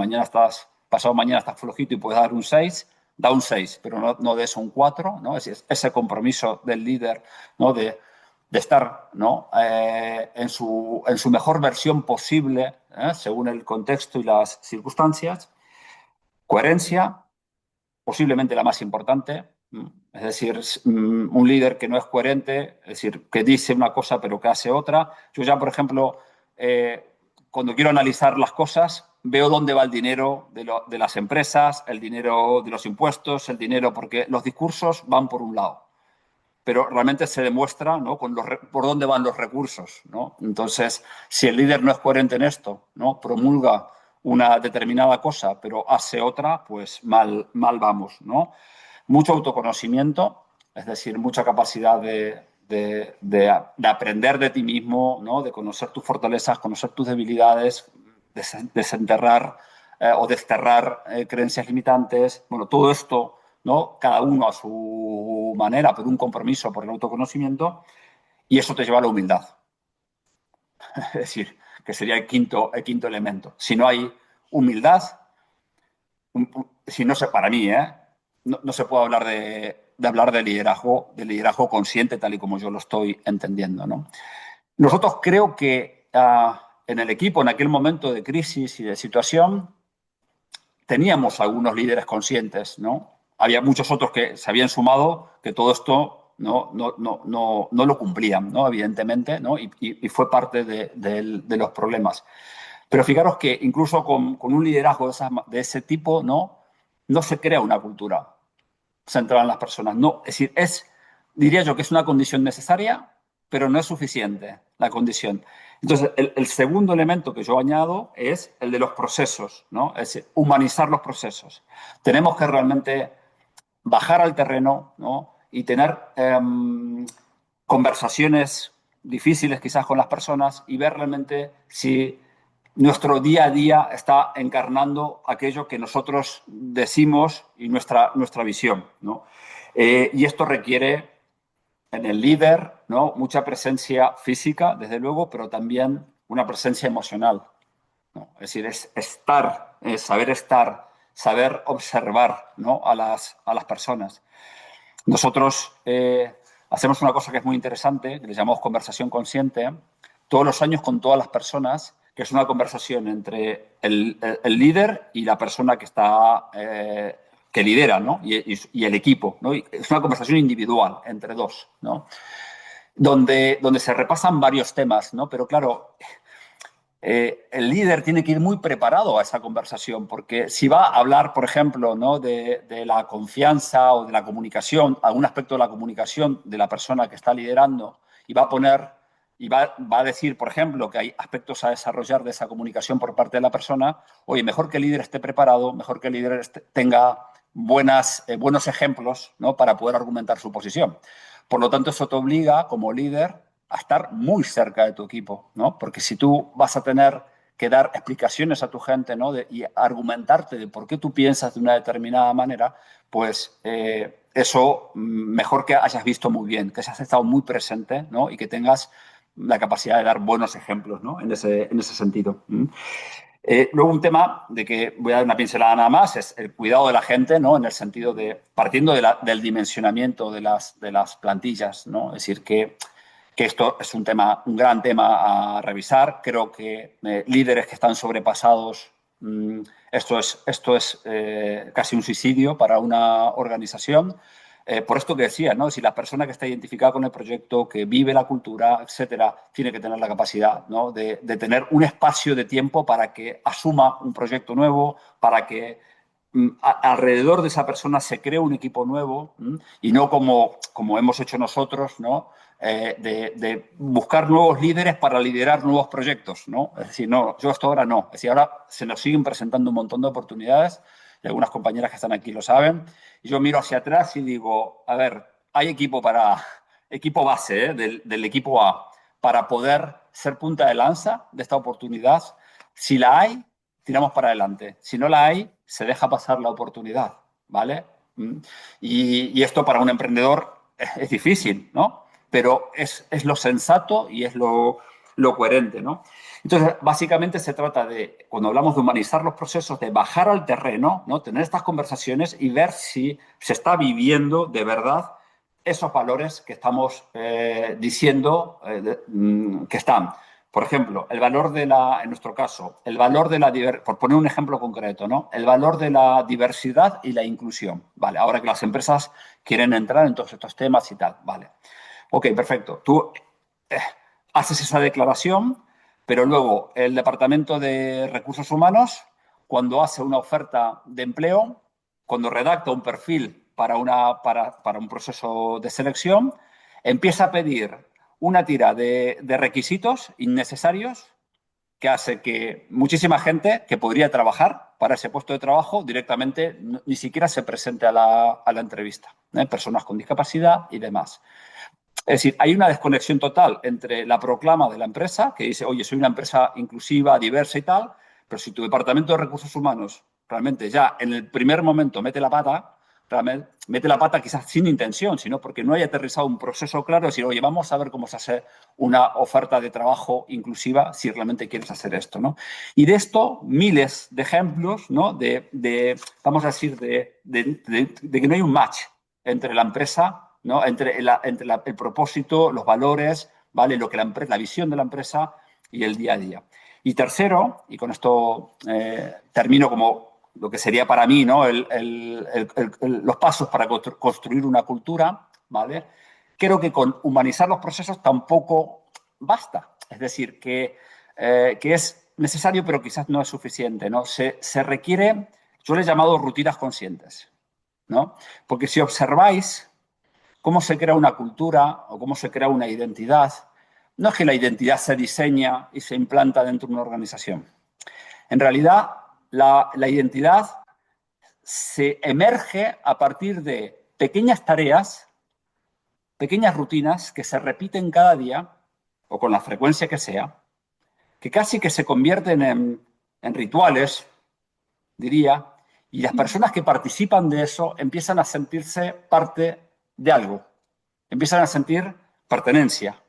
[SPEAKER 1] pasado mañana estás flojito y puedes dar un 6, da un 6, pero no des un 4, ¿no? Es ese compromiso del líder, ¿no?, de estar, ¿no?, en su mejor versión posible, según el contexto y las circunstancias. Coherencia, posiblemente la más importante. Es decir, un líder que no es coherente, es decir, que dice una cosa pero que hace otra. Yo ya, por ejemplo, cuando quiero analizar las cosas, veo dónde va el dinero de las empresas, el dinero de los impuestos, el dinero, porque los discursos van por un lado, pero realmente se demuestra, ¿no?, por dónde van los recursos, ¿no? Entonces, si el líder no es coherente en esto, ¿no?, promulga una determinada cosa, pero hace otra, pues mal vamos, ¿no? Mucho autoconocimiento, es decir, mucha capacidad de aprender de ti mismo, ¿no?, de conocer tus fortalezas, conocer tus debilidades, desenterrar o desterrar creencias limitantes. Bueno, todo esto, ¿no?, cada uno a su manera, pero un compromiso por el autoconocimiento, y eso te lleva a la humildad. Es decir, que sería el quinto elemento. Si no hay humildad, si no se, para mí, no se puede hablar hablar de liderazgo consciente tal y como yo lo estoy entendiendo, ¿no? Nosotros creo que en el equipo, en aquel momento de crisis y de situación, teníamos algunos líderes conscientes, ¿no? Había muchos otros que se habían sumado que todo esto no lo cumplían, ¿no?, evidentemente, ¿no? Y fue parte de los problemas. Pero fijaros que incluso con un liderazgo de ese tipo, no se crea una cultura centrada en las personas. No, es decir, diría yo que es una condición necesaria, pero no es suficiente la condición. Entonces, el segundo elemento que yo añado es el de los procesos, ¿no? Es decir, humanizar los procesos. Tenemos que realmente bajar al terreno, ¿no?, y tener conversaciones difíciles quizás con las personas y ver realmente si nuestro día a día está encarnando aquello que nosotros decimos y nuestra visión, ¿no? Y esto requiere en el líder, ¿no?, mucha presencia física, desde luego, pero también una presencia emocional, ¿no? Es decir, es saber estar, saber observar, ¿no?, a las personas. Nosotros hacemos una cosa que es muy interesante, que le llamamos conversación consciente, todos los años con todas las personas, que es una conversación entre el líder y la persona que lidera, ¿no?, y el equipo, ¿no? Y es una conversación individual entre dos, ¿no?, donde se repasan varios temas, ¿no? Pero claro, el líder tiene que ir muy preparado a esa conversación, porque si va a hablar, por ejemplo, ¿no?, de la confianza o de la comunicación, algún aspecto de la comunicación de la persona que está liderando, y va a poner y va a decir, por ejemplo, que hay aspectos a desarrollar de esa comunicación por parte de la persona, oye, mejor que el líder esté preparado, mejor que el líder tenga buenos ejemplos, ¿no?, para poder argumentar su posición. Por lo tanto, eso te obliga, como líder, a estar muy cerca de tu equipo, ¿no? Porque si tú vas a tener que dar explicaciones a tu gente, ¿no?, y argumentarte de por qué tú piensas de una determinada manera, pues eso mejor que hayas visto muy bien, que hayas estado muy presente, ¿no?, y que tengas la capacidad de dar buenos ejemplos, ¿no?, en ese sentido. Luego un tema de que voy a dar una pincelada nada más es el cuidado de la gente, ¿no?, en el sentido de, partiendo del dimensionamiento de las plantillas, ¿no? Es decir, que esto es un gran tema a revisar. Creo que líderes que están sobrepasados, esto es casi un suicidio para una organización. Por esto que decía, ¿no?, si la persona que está identificada con el proyecto, que vive la cultura, etcétera, tiene que tener la capacidad, ¿no?, de tener un espacio de tiempo para que asuma un proyecto nuevo, para que alrededor de esa persona se cree un equipo nuevo, y no como hemos hecho nosotros, ¿no?, de buscar nuevos líderes para liderar nuevos proyectos, ¿no? Es decir, no, yo hasta ahora no. Es decir, ahora se nos siguen presentando un montón de oportunidades, y algunas compañeras que están aquí lo saben, y yo miro hacia atrás y digo, a ver, hay equipo base, del equipo A, para poder ser punta de lanza de esta oportunidad. Si la hay, tiramos para adelante. Si no la hay, se deja pasar la oportunidad, ¿vale? Y esto para un emprendedor es difícil, ¿no? Pero es lo sensato y es lo coherente, ¿no? Entonces, básicamente se trata de, cuando hablamos de humanizar los procesos, de bajar al terreno, ¿no?, tener estas conversaciones y ver si se está viviendo de verdad esos valores que estamos diciendo que están. Por ejemplo, en nuestro caso, el valor de por poner un ejemplo concreto, ¿no?, el valor de la diversidad y la inclusión. Vale, ahora que las empresas quieren entrar en todos estos temas y tal, vale. Ok, perfecto. Tú haces esa declaración, pero luego el Departamento de Recursos Humanos cuando hace una oferta de empleo, cuando redacta un perfil para un proceso de selección, empieza a pedir una tira de requisitos innecesarios que hace que muchísima gente que podría trabajar para ese puesto de trabajo directamente ni siquiera se presente a la entrevista. Personas con discapacidad y demás. Es decir, hay una desconexión total entre la proclama de la empresa, que dice, oye, soy una empresa inclusiva, diversa y tal, pero si tu departamento de recursos humanos realmente ya en el primer momento mete la pata, realmente mete la pata quizás sin intención, sino porque no haya aterrizado un proceso claro, de decir, oye, vamos a ver cómo se hace una oferta de trabajo inclusiva si realmente quieres hacer esto, ¿no? Y de esto, miles de ejemplos, ¿no? Vamos a decir, de que no hay un match entre la empresa, ¿no? entre el propósito, los valores, ¿vale? Lo que la visión de la empresa y el día a día. Y tercero, y con esto termino como lo que sería para mí, ¿no? Los pasos para construir una cultura, ¿vale? Creo que con humanizar los procesos tampoco basta. Es decir, que es necesario, pero quizás no es suficiente, ¿no? Se requiere, yo le he llamado rutinas conscientes, ¿no? Porque si observáis cómo se crea una cultura o cómo se crea una identidad, no es que la identidad se diseña y se implanta dentro de una organización. En realidad, la identidad se emerge a partir de pequeñas tareas, pequeñas rutinas que se repiten cada día o con la frecuencia que sea, que casi que se convierten en rituales, diría, y las personas que participan de eso empiezan a sentirse parte de algo, empiezan a sentir pertenencia.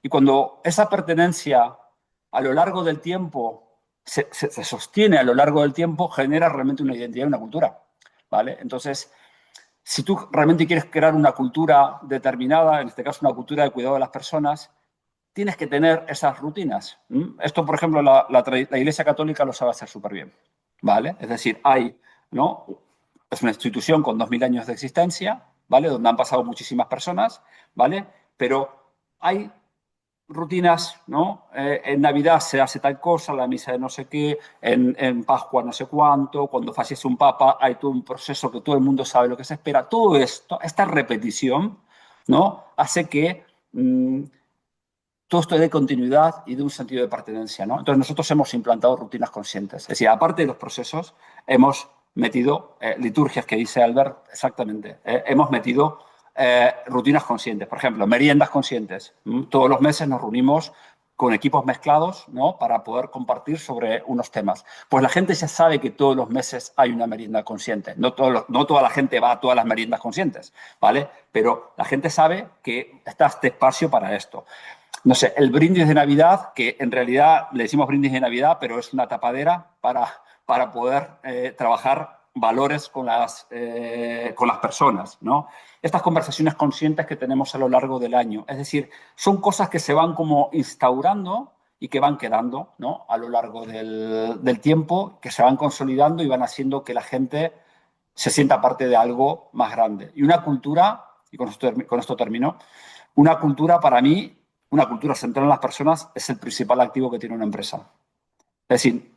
[SPEAKER 1] Y cuando esa pertenencia a lo largo del tiempo se sostiene a lo largo del tiempo, genera realmente una identidad y una cultura, ¿vale? Entonces, si tú realmente quieres crear una cultura determinada, en este caso una cultura de cuidado de las personas, tienes que tener esas rutinas. Esto, por ejemplo, la Iglesia Católica lo sabe hacer súper bien, ¿vale? Es decir, ¿no? Es una institución con 2000 años de existencia, ¿vale? Donde han pasado muchísimas personas, ¿vale? Pero hay rutinas, ¿no? En Navidad se hace tal cosa, la misa de no sé qué, en Pascua no sé cuánto, cuando fallece un papa hay todo un proceso que todo el mundo sabe lo que se espera. Todo esto, esta repetición, ¿no? Hace que todo esto dé continuidad y de un sentido de pertenencia, ¿no? Entonces nosotros hemos implantado rutinas conscientes. Es decir, aparte de los procesos, hemos metido liturgias que dice Albert, exactamente. Hemos metido rutinas conscientes. Por ejemplo, meriendas conscientes. Todos los meses nos reunimos con equipos mezclados, ¿no? Para poder compartir sobre unos temas. Pues la gente ya sabe que todos los meses hay una merienda consciente. No toda la gente va a todas las meriendas conscientes, ¿vale? Pero la gente sabe que está este espacio para esto. No sé, el brindis de Navidad, que en realidad le decimos brindis de Navidad, pero es una tapadera para poder trabajar valores con las personas, ¿no? Estas conversaciones conscientes que tenemos a lo largo del año. Es decir, son cosas que se van como instaurando y que van quedando, ¿no? A lo largo del tiempo, que se van consolidando y van haciendo que la gente se sienta parte de algo más grande. Y una cultura, y con esto termino, una cultura para mí, una cultura centrada en las personas es el principal activo que tiene una empresa. Es decir,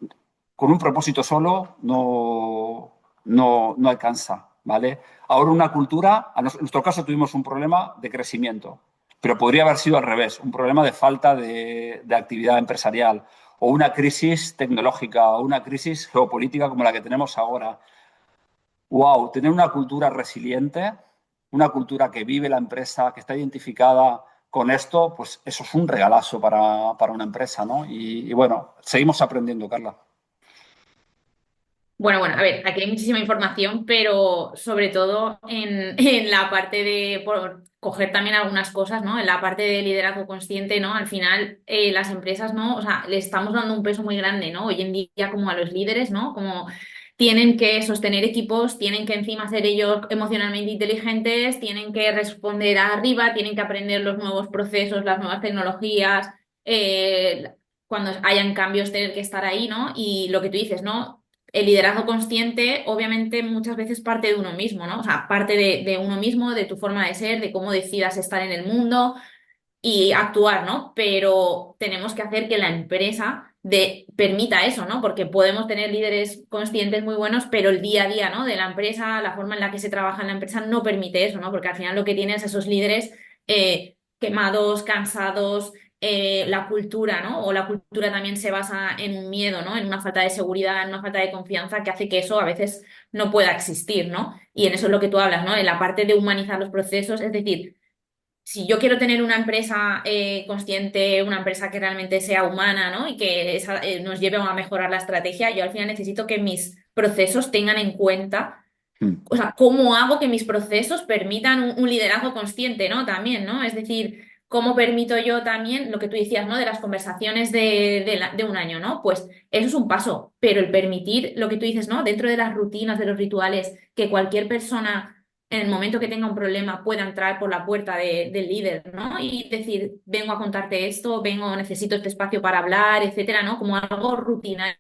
[SPEAKER 1] con un propósito solo no alcanza, ¿vale? Ahora una cultura, en nuestro caso tuvimos un problema de crecimiento, pero podría haber sido al revés, un problema de falta de actividad empresarial o una crisis tecnológica o una crisis geopolítica como la que tenemos ahora. Wow, tener una cultura resiliente, una cultura que vive la empresa, que está identificada con esto, pues eso es un regalazo para una empresa, ¿no? Y bueno, seguimos aprendiendo, Carla.
[SPEAKER 2] Bueno, a ver, aquí hay muchísima información, pero sobre todo en la parte de por coger también algunas cosas, ¿no? En la parte de liderazgo consciente, ¿no? Al final, las empresas, ¿no? O sea, le estamos dando un peso muy grande, ¿no? Hoy en día, como a los líderes, ¿no? Como tienen que sostener equipos, tienen que encima ser ellos emocionalmente inteligentes, tienen que responder arriba, tienen que aprender los nuevos procesos, las nuevas tecnologías. Cuando hayan cambios, tener que estar ahí, ¿no? Y lo que tú dices, ¿no? El liderazgo consciente, obviamente, muchas veces parte de uno mismo, ¿no? O sea, parte de uno mismo, de tu forma de ser, de cómo decidas estar en el mundo y actuar, ¿no? Pero tenemos que hacer que la empresa permita eso, ¿no? Porque podemos tener líderes conscientes muy buenos, pero el día a día, ¿no? De la empresa, la forma en la que se trabaja en la empresa no permite eso, ¿no? Porque al final lo que tienes esos líderes quemados, cansados, la cultura, ¿no? O la cultura también se basa en un miedo, ¿no? En una falta de seguridad, en una falta de confianza que hace que eso a veces no pueda existir, ¿no? Y en eso es lo que tú hablas, ¿no? En la parte de humanizar los procesos, es decir, si yo quiero tener una empresa consciente, una empresa que realmente sea humana, ¿no? Y que nos lleve a mejorar la estrategia, yo al final necesito que mis procesos tengan en cuenta,
[SPEAKER 1] Mm.
[SPEAKER 2] o sea, cómo hago que mis procesos permitan un liderazgo consciente, ¿no? También, ¿no? Es decir, cómo permito yo también lo que tú decías, ¿no? De las conversaciones de un año, ¿no? Pues eso es un paso, pero el permitir lo que tú dices, ¿no? Dentro de las rutinas, de los rituales, que cualquier persona en el momento que tenga un problema pueda entrar por la puerta del líder, ¿no? Y decir, vengo a contarte esto, necesito este espacio para hablar, etcétera, ¿no? Como algo rutinario,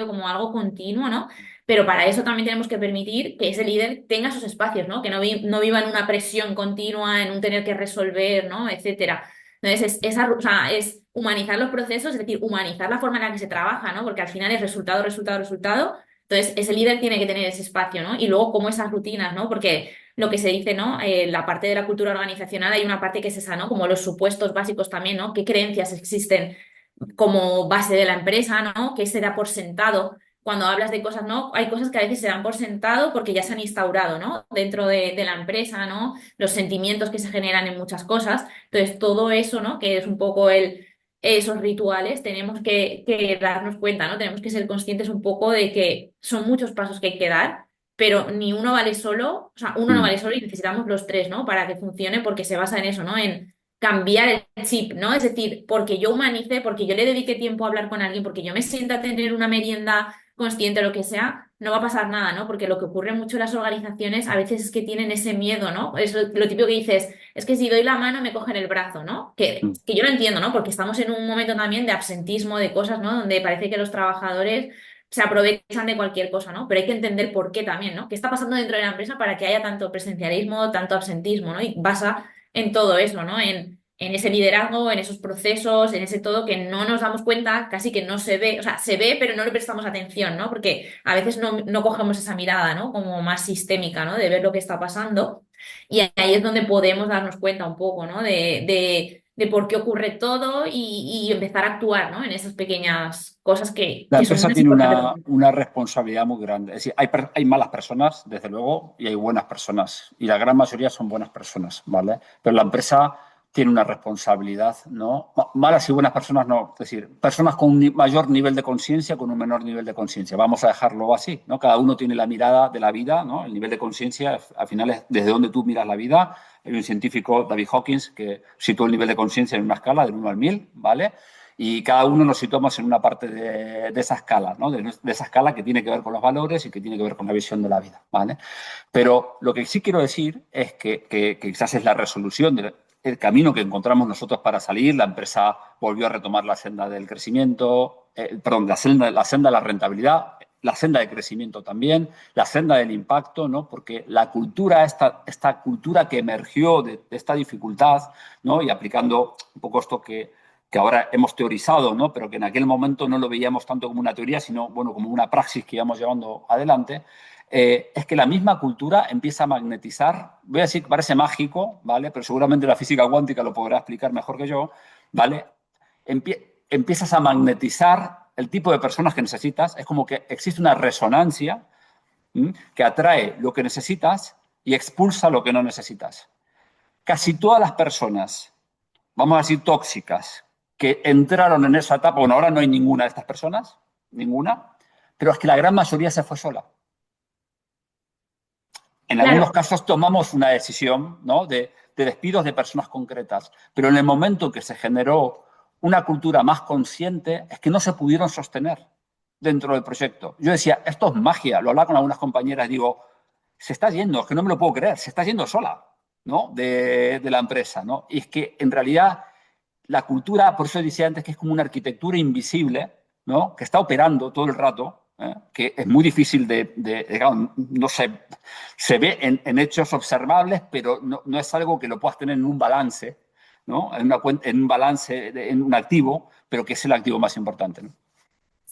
[SPEAKER 2] como algo continuo, ¿no? Pero para eso también tenemos que permitir que ese líder tenga sus espacios, ¿no? Que no viva en una presión continua, en un tener que resolver, ¿no? Etcétera. Entonces, o sea, es humanizar los procesos, es decir, humanizar la forma en la que se trabaja, ¿no? Porque al final es resultado, resultado, resultado. Entonces, ese líder tiene que tener ese espacio, ¿no? Y luego, como esas rutinas, ¿no? Porque lo que se dice, ¿no? La parte de la cultura organizacional, hay una parte que es esa, ¿no? Como los supuestos básicos también, ¿no? ¿Qué creencias existen como base de la empresa, ¿no? ¿Qué se da por sentado? Cuando hablas de cosas, ¿no? Hay cosas que a veces se dan por sentado porque ya se han instaurado, ¿no? Dentro de la empresa, ¿no? Los sentimientos que se generan en muchas cosas. Entonces, todo eso, ¿no? Que es un poco esos rituales, tenemos que darnos cuenta, ¿no? Tenemos que ser conscientes un poco de que son muchos pasos que hay que dar, pero ni uno vale solo, o sea, uno no
[SPEAKER 1] Mm.
[SPEAKER 2] vale solo y necesitamos los tres, ¿no? Para que funcione porque se basa en eso, ¿no? En cambiar el chip, ¿no? Es decir, porque yo humanice, porque yo le dedique tiempo a hablar con alguien, porque yo me sienta a tener una merienda consciente o lo que sea, no va a pasar nada, ¿no? Porque lo que ocurre mucho en las organizaciones a veces es que tienen ese miedo, ¿no? Es lo típico que dices, es que si doy la mano me cogen el brazo, ¿no?
[SPEAKER 1] Mm.
[SPEAKER 2] Que yo lo entiendo, ¿no? Porque estamos en un momento también de absentismo de cosas, ¿no? Donde parece que los trabajadores se aprovechan de cualquier cosa, ¿no? Pero hay que entender por qué también, ¿no? ¿Qué está pasando dentro de la empresa para que haya tanto presencialismo, tanto absentismo, ¿no? Y basa en todo eso, ¿no? En ese liderazgo, en esos procesos, en ese todo que no nos damos cuenta, casi que no se ve, o sea, se ve, pero no le prestamos atención, ¿no? Porque a veces no cogemos esa mirada, ¿no? Como más sistémica, ¿no? De ver lo que está pasando. Y ahí es donde podemos darnos cuenta un poco, ¿no? De por qué ocurre todo y empezar a actuar, ¿no? En esas pequeñas cosas
[SPEAKER 1] La
[SPEAKER 2] que son
[SPEAKER 1] empresa
[SPEAKER 2] muy
[SPEAKER 1] tiene
[SPEAKER 2] importantes.
[SPEAKER 1] una responsabilidad muy grande. Es decir, hay malas personas, desde luego, y hay buenas personas. Y la gran mayoría son buenas personas, ¿vale? Pero la empresa tiene una responsabilidad, ¿no? Malas y buenas personas no. Es decir, personas con un mayor nivel de conciencia, con un menor nivel de conciencia. Vamos a dejarlo así, ¿no? Cada uno tiene la mirada de la vida, ¿no? El nivel de conciencia, al final, es desde donde tú miras la vida. Hay un científico, David Hawkins, que situó el nivel de conciencia en una escala del 1 al 1000, ¿vale? Y cada uno nos situamos en una parte de esa escala, ¿no? De esa escala que tiene que ver con los valores y que tiene que ver con la visión de la vida, ¿vale? Pero lo que sí quiero decir es que quizás es la resolución del camino que encontramos nosotros para salir. La empresa volvió a retomar la senda del crecimiento, perdón, la senda de la rentabilidad, la senda de crecimiento también, la senda del impacto, ¿no? Porque la cultura, esta cultura que emergió de esta dificultad, ¿no? Y aplicando un poco esto que ahora hemos teorizado, ¿no? Pero que en aquel momento no lo veíamos tanto como una teoría, sino bueno, como una praxis que íbamos llevando adelante, es que la misma cultura empieza a magnetizar, voy a decir que parece mágico, ¿vale? Pero seguramente la física cuántica lo podrá explicar mejor que yo, ¿vale? Empiezas a magnetizar el tipo de personas que necesitas, es como que existe una resonancia, ¿m? Que atrae lo que necesitas y expulsa lo que no necesitas. Casi todas las personas, vamos a decir tóxicas, que entraron en esa etapa, bueno, ahora no hay ninguna de estas personas, ninguna, pero es que la gran mayoría se fue sola. En algunos
[SPEAKER 2] Claro,
[SPEAKER 1] casos tomamos una decisión, ¿no? De despidos de personas concretas, pero en el momento que se generó una cultura más consciente, es que no se pudieron sostener dentro del proyecto. Yo decía, esto es magia, lo hablaba con algunas compañeras, digo, se está yendo, es que no me lo puedo creer, se está yendo sola, ¿no? De la empresa, ¿no? Y es que en realidad la cultura, por eso decía antes que es como una arquitectura invisible, ¿no? Que está operando todo el rato, que es muy difícil digamos, no se ve en hechos observables, pero no es algo que lo puedas tener en un balance, ¿no? En un balance, en un activo, pero que es el activo más importante, ¿no?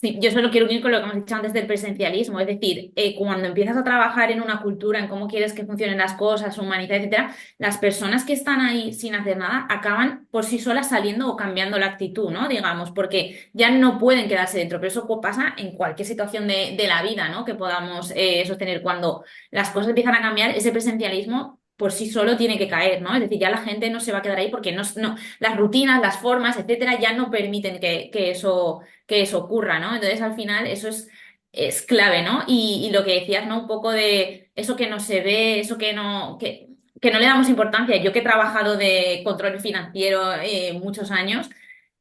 [SPEAKER 2] Sí, yo solo quiero unir con lo que hemos dicho antes del presencialismo, es decir, cuando empiezas a trabajar en una cultura, en cómo quieres que funcionen las cosas, humanidad, etcétera, las personas que están ahí sin hacer nada acaban por sí solas saliendo o cambiando la actitud, ¿no? Digamos, porque ya no pueden quedarse dentro, pero eso pasa en cualquier situación de la vida, ¿no? Que podamos sostener. Cuando las cosas empiezan a cambiar, ese presencialismo por sí solo tiene que caer, ¿no? Es decir, ya la gente no se va a quedar ahí porque las rutinas, las formas, etcétera, ya no permiten que eso ocurra, ¿no? Entonces, al final, es clave, ¿no? Y lo que decías, ¿no? Un poco de eso que no se ve, eso que no le damos importancia. Yo que he trabajado de control financiero muchos años,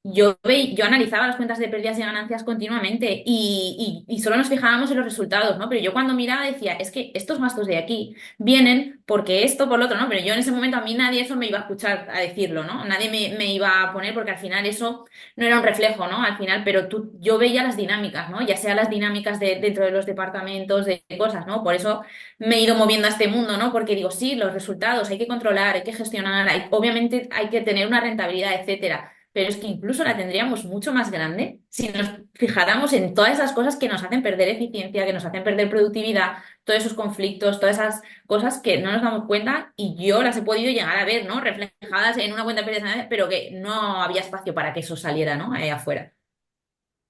[SPEAKER 2] yo analizaba las cuentas de pérdidas y ganancias continuamente y solo nos fijábamos en los resultados, ¿no? Pero yo cuando miraba decía, es que estos gastos de aquí vienen porque esto por lo otro, ¿no? Pero yo en ese momento a mí nadie eso me iba a escuchar a decirlo, ¿no? Nadie me iba a poner porque al final eso no era un reflejo, ¿no? Al final, pero yo veía las dinámicas, ¿no? Ya sea las dinámicas dentro de los departamentos, de cosas, ¿no? Por eso me he ido moviendo a este mundo, ¿no? Porque digo, sí, los resultados hay que controlar, hay que gestionar, obviamente hay que tener una rentabilidad, etcétera. Pero es que incluso la tendríamos mucho más grande si nos fijáramos en todas esas cosas que nos hacen perder eficiencia, que nos hacen perder productividad, todos esos conflictos, todas esas cosas que no nos damos cuenta y yo las he podido llegar a ver, ¿no? Reflejadas en una cuenta de pérdidas, pero que no había espacio para que eso saliera, ¿no? Ahí afuera.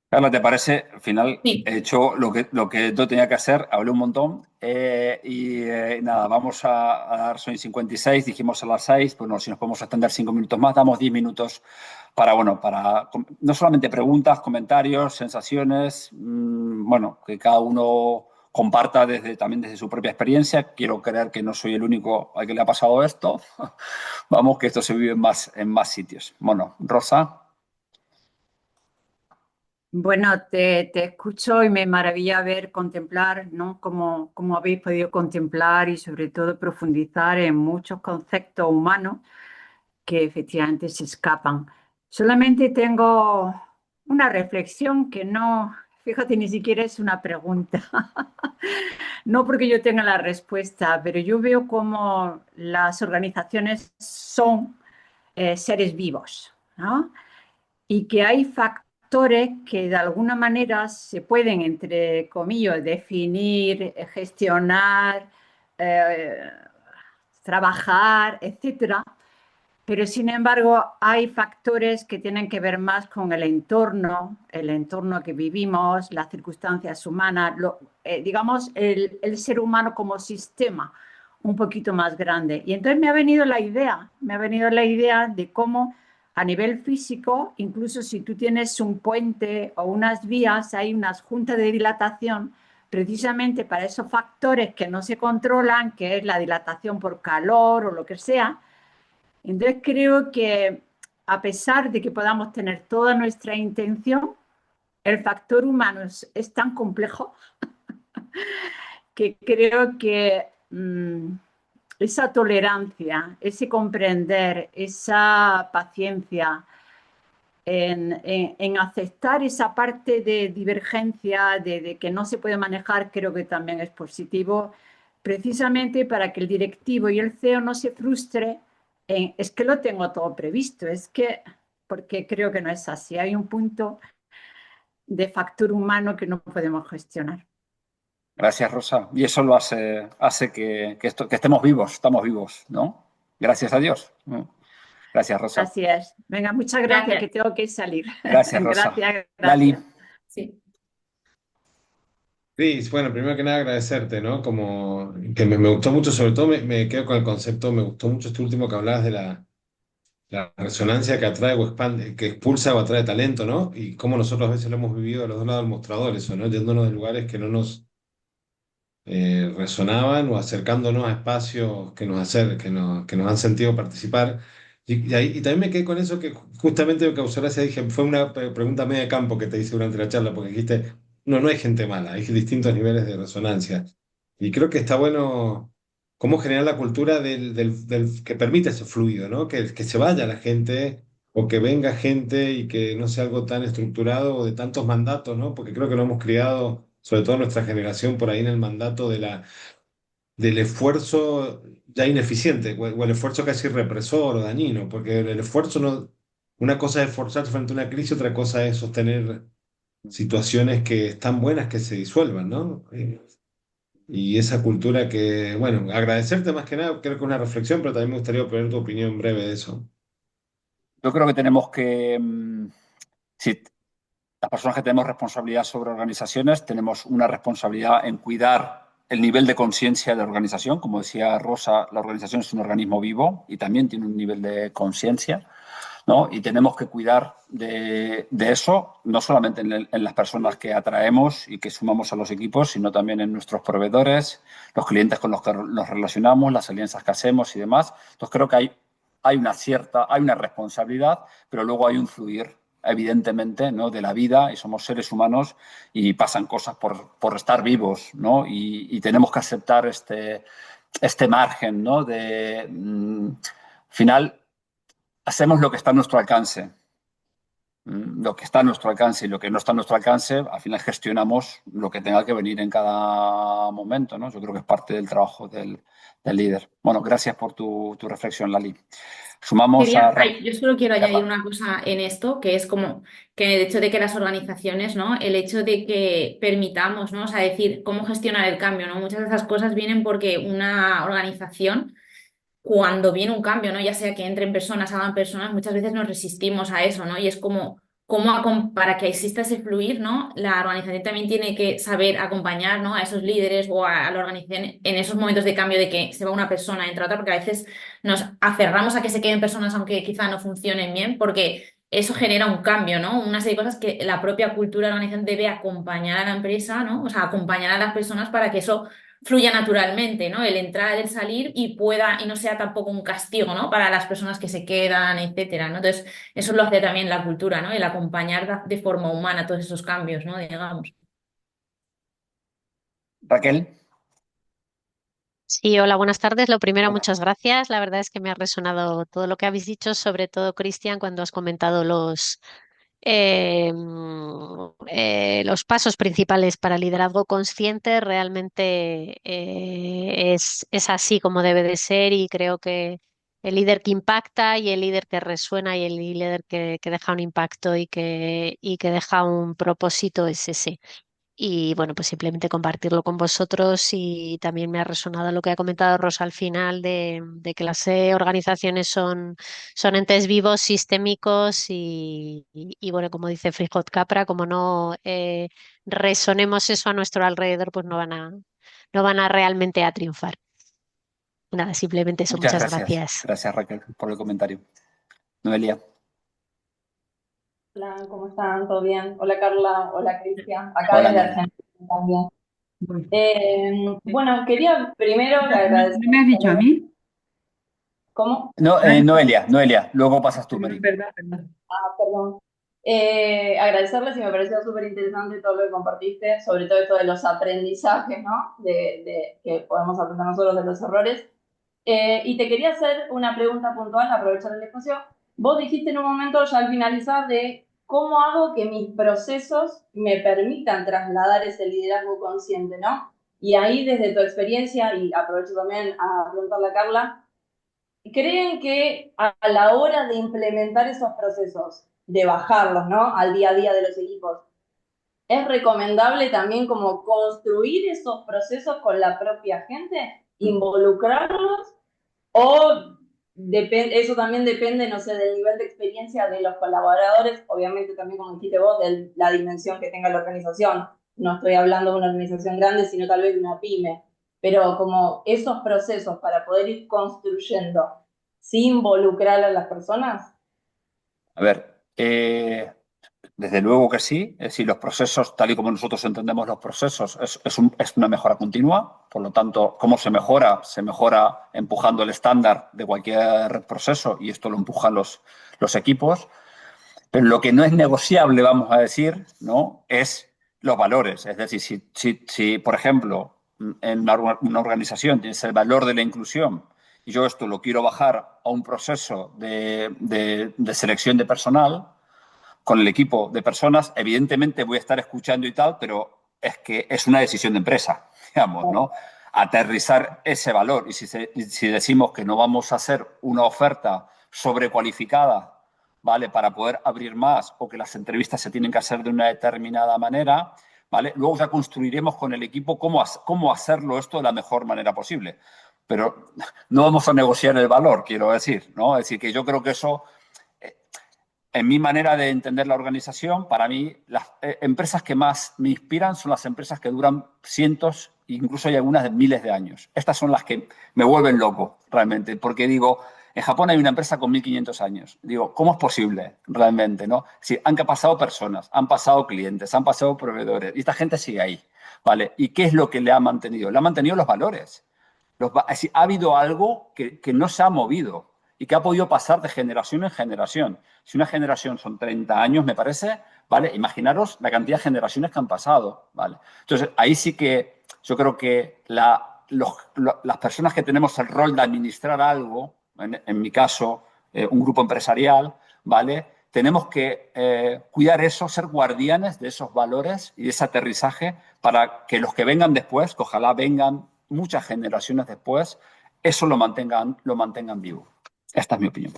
[SPEAKER 1] Carla, ¿te parece? Al final
[SPEAKER 2] Sí.
[SPEAKER 1] he hecho lo que yo tenía que hacer, hablé un montón nada, vamos a dar, son 56, dijimos a las 6, bueno, si nos podemos extender 5 minutos más, damos 10 minutos para, bueno, para no solamente preguntas, comentarios, sensaciones, bueno, que cada uno comparta también desde su propia experiencia. Quiero creer que no soy el único al que le ha pasado esto. Vamos, que esto se vive en más sitios. Bueno, Rosa.
[SPEAKER 3] Bueno, te escucho y me maravilla ver, contemplar, ¿no? Cómo habéis podido contemplar y sobre todo profundizar en muchos conceptos humanos que efectivamente se escapan. Solamente tengo una reflexión que no, fíjate, ni siquiera es una pregunta. No porque yo tenga la respuesta, pero yo veo cómo las organizaciones son seres vivos, ¿no? Y que hay factores que de alguna manera se pueden, entre comillas, definir, gestionar, eh, trabajar, etcétera. Pero sin embargo, hay factores que tienen que ver más con el entorno que vivimos, las circunstancias humanas, digamos, el ser humano como sistema un poquito más grande. Y entonces me ha venido la idea de cómo a nivel físico, incluso si tú tienes un puente o unas vías, hay unas juntas de dilatación precisamente para esos factores que no se controlan, que es la dilatación por calor o lo que sea. Entonces creo que a pesar de que podamos tener toda nuestra intención, el factor humano es tan complejo que creo que esa tolerancia, ese comprender, esa paciencia en aceptar esa parte de divergencia, de que no se puede manejar, creo que también es positivo, precisamente para que el directivo y el CEO no se frustre es que lo tengo todo previsto, es que, porque creo que no es así, hay un punto de factor humano que no podemos gestionar.
[SPEAKER 1] Gracias, Rosa. Y eso lo hace que estamos vivos, ¿no? Gracias a Dios. Gracias, Rosa.
[SPEAKER 3] Así es. Venga, muchas gracias, que
[SPEAKER 2] Gracias.
[SPEAKER 3] tengo que salir.
[SPEAKER 1] Gracias, Rosa.
[SPEAKER 3] Gracias,
[SPEAKER 1] Lali.
[SPEAKER 3] gracias.
[SPEAKER 2] Sí.
[SPEAKER 4] Cris, bueno, primero que nada agradecerte, ¿no? Como que me gustó mucho, sobre todo me quedo con el concepto, me gustó mucho este último que hablabas de la resonancia que atrae o expande, que expulsa o atrae talento, ¿no? Y cómo nosotros a veces lo hemos vivido de los dos lados del mostrador, eso, ¿no? Yéndonos de lugares que no nos resonaban o acercándonos a espacios que nos han sentido participar. Y también me quedé con eso que justamente me causó gracia, dije, fue una pregunta media de campo que te hice durante la charla, porque dijiste, no hay gente mala, hay distintos niveles de resonancia. Y creo que está bueno cómo generar la cultura que permite ese fluido, ¿no? Que se vaya la gente o que venga gente y que no sea algo tan estructurado o de tantos mandatos, ¿no? Porque creo que lo hemos criado, sobre todo nuestra generación, por ahí en el mandato del esfuerzo ya ineficiente o el esfuerzo casi represor o dañino, porque el esfuerzo no, una cosa es esforzarse frente a una crisis, otra cosa es sostener situaciones que están buenas que se disuelvan, ¿no? Y esa cultura que, bueno, agradecerte más que nada, creo que es una reflexión, pero también me gustaría obtener tu opinión breve de eso.
[SPEAKER 1] Yo creo que tenemos que, si las personas que tenemos responsabilidad sobre organizaciones, tenemos una responsabilidad en cuidar el nivel de conciencia de la organización. Como decía Rosa, la organización es un organismo vivo y también tiene un nivel de conciencia, ¿no? Y tenemos que cuidar de eso, no solamente en las personas que atraemos y que sumamos a los equipos, sino también en nuestros proveedores, los clientes con los que nos relacionamos, las alianzas que hacemos y demás. Entonces creo que hay una responsabilidad, pero luego hay un fluir, evidentemente, ¿no? De la vida, y somos seres humanos y pasan cosas por estar vivos, ¿no? Y tenemos que aceptar este margen, ¿no? Al final, hacemos lo que está a nuestro alcance. Lo que está a nuestro alcance y lo que no está a nuestro alcance, al final gestionamos lo que tenga que venir en cada momento, ¿no? Yo creo que es parte del trabajo del líder. Bueno, gracias por tu reflexión, Lali. Sumamos a
[SPEAKER 2] Yo solo quiero añadir
[SPEAKER 1] Carla.
[SPEAKER 2] una cosa en esto, que es como que el hecho de que las organizaciones, ¿no? El hecho de que permitamos, ¿no? O sea, decir cómo gestionar el cambio, ¿no? Muchas de esas cosas vienen porque una organización, cuando viene un cambio, ¿no? Ya sea que entren personas, hagan personas, muchas veces nos resistimos a eso, ¿no? Y es para que exista ese fluir, ¿no? La organización también tiene que saber acompañar, ¿no? A esos líderes o a la organización en esos momentos de cambio de que se va una persona, entra otra, porque a veces nos aferramos a que se queden personas aunque quizá no funcionen bien, porque eso genera un cambio, ¿no? Una serie de cosas que la propia cultura de la organización debe acompañar a la empresa, ¿no? O sea, acompañar a las personas para que eso fluya naturalmente, ¿no? El entrar, el salir y no sea tampoco un castigo, ¿no? Para las personas que se quedan, etcétera, ¿no? Entonces, eso lo hace también la cultura, ¿no? El acompañar de forma humana todos esos cambios, ¿no? Digamos.
[SPEAKER 1] Raquel.
[SPEAKER 5] Sí, hola, buenas tardes. Lo primero,
[SPEAKER 1] Hola.
[SPEAKER 5] muchas gracias. La verdad es que me ha resonado todo lo que habéis dicho, sobre todo, Cristian, cuando has comentado los pasos principales para el liderazgo consciente. Realmente es así como debe de ser y creo que el líder que impacta y el líder que resuena y el líder que deja un impacto y que deja un propósito es ese. Y bueno, pues simplemente compartirlo con vosotros y también me ha resonado lo que ha comentado Rosa al final de que las organizaciones son entes vivos, sistémicos y bueno, como dice Frijot Capra, como no resonemos eso a nuestro alrededor, pues no van a realmente a triunfar. Nada, simplemente eso.
[SPEAKER 1] Muchas
[SPEAKER 5] Muchas
[SPEAKER 1] gracias.
[SPEAKER 5] gracias.
[SPEAKER 1] Gracias, Raquel, por el comentario. Noelia.
[SPEAKER 6] Hola, ¿cómo están? ¿Todo bien? Hola Carla, hola Cristian, acá
[SPEAKER 1] Hola,
[SPEAKER 6] desde
[SPEAKER 1] Noelia.
[SPEAKER 6] Argentina también.
[SPEAKER 3] Bueno,
[SPEAKER 6] Bueno, quería primero agradecer.
[SPEAKER 3] ¿no me has dicho a mí?
[SPEAKER 6] ¿Cómo?
[SPEAKER 1] No, Noelia, luego pasas tú, Mary.
[SPEAKER 3] Verdad, verdad.
[SPEAKER 6] Ah, perdón. Agradecerles y me pareció súper interesante todo lo que compartiste, sobre todo esto de los aprendizajes, ¿no? De que podemos aprender nosotros de los errores. Y te quería hacer una pregunta puntual, aprovechar el espacio. Vos dijiste en un momento ya al finalizar de cómo hago que mis procesos me permitan trasladar ese liderazgo consciente, ¿no? Y ahí desde tu experiencia, y aprovecho también a preguntarle a Carla, ¿creen que a la hora de implementar esos procesos, de bajarlos, ¿no? Al día a día de los equipos, es recomendable también como construir esos procesos con la propia gente, involucrarlos o eso también depende, no sé, del nivel de experiencia de los colaboradores, obviamente también como dijiste vos, de la dimensión que tenga la organización. No estoy hablando de una organización grande, sino tal vez de una pyme. Pero como esos procesos para poder ir construyendo sin involucrar a las personas.
[SPEAKER 1] A ver, desde luego que sí. Es decir, los procesos, tal y como nosotros entendemos los procesos, es una mejora continua. Por lo tanto, ¿cómo se mejora? Se mejora empujando el estándar de cualquier proceso y esto lo empujan los equipos. Pero lo que no es negociable, vamos a decir, ¿no? Es los valores. Es decir, si por ejemplo, en una organización tienes el valor de la inclusión y yo esto lo quiero bajar a un proceso de selección de personal con el equipo de personas, evidentemente voy a estar escuchando y tal, pero es que es una decisión de empresa, digamos, ¿no? aterrizar ese valor. Y si decimos que no vamos a hacer una oferta sobrecualificada, ¿vale? Para poder abrir más, o que las entrevistas se tienen que hacer de una determinada manera, ¿vale? Luego ya construiremos con el equipo cómo hacerlo esto de la mejor manera posible. Pero no vamos a negociar el valor, quiero decir, ¿no? Es decir, que yo creo que eso, en mi manera de entender la organización, para mí, las empresas que más me inspiran son las empresas que duran cientos, incluso hay algunas de miles de años. Estas son las que me vuelven loco, realmente, porque digo, en Japón hay una empresa con 1500 años. Digo, ¿cómo es posible realmente, no? Si han pasado personas, han pasado clientes, han pasado proveedores, y esta gente sigue ahí, ¿vale? ¿Y qué es lo que le ha mantenido? Le ha mantenido los valores. Es decir, ha habido algo que no se ha movido y que ha podido pasar de generación en generación. Si una generación son 30 años, me parece, ¿vale? Imaginaros la cantidad de generaciones que han pasado, ¿vale? Entonces, ahí sí que yo creo que las personas que tenemos el rol de administrar algo, en mi caso, un grupo empresarial, ¿vale? Tenemos que cuidar eso, ser guardianes de esos valores y de ese aterrizaje para que los que vengan después, que ojalá vengan muchas generaciones después, eso lo mantengan vivo. Esta es mi opinión.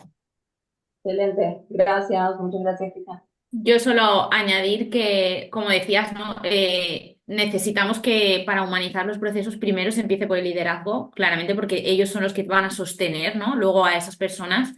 [SPEAKER 6] Excelente, gracias, muchas gracias, Cristian.
[SPEAKER 2] Yo solo añadir que, como decías, ¿no? Necesitamos que para humanizar los procesos primero se empiece por el liderazgo, claramente porque ellos son los que van a sostener, ¿no? Luego a esas personas.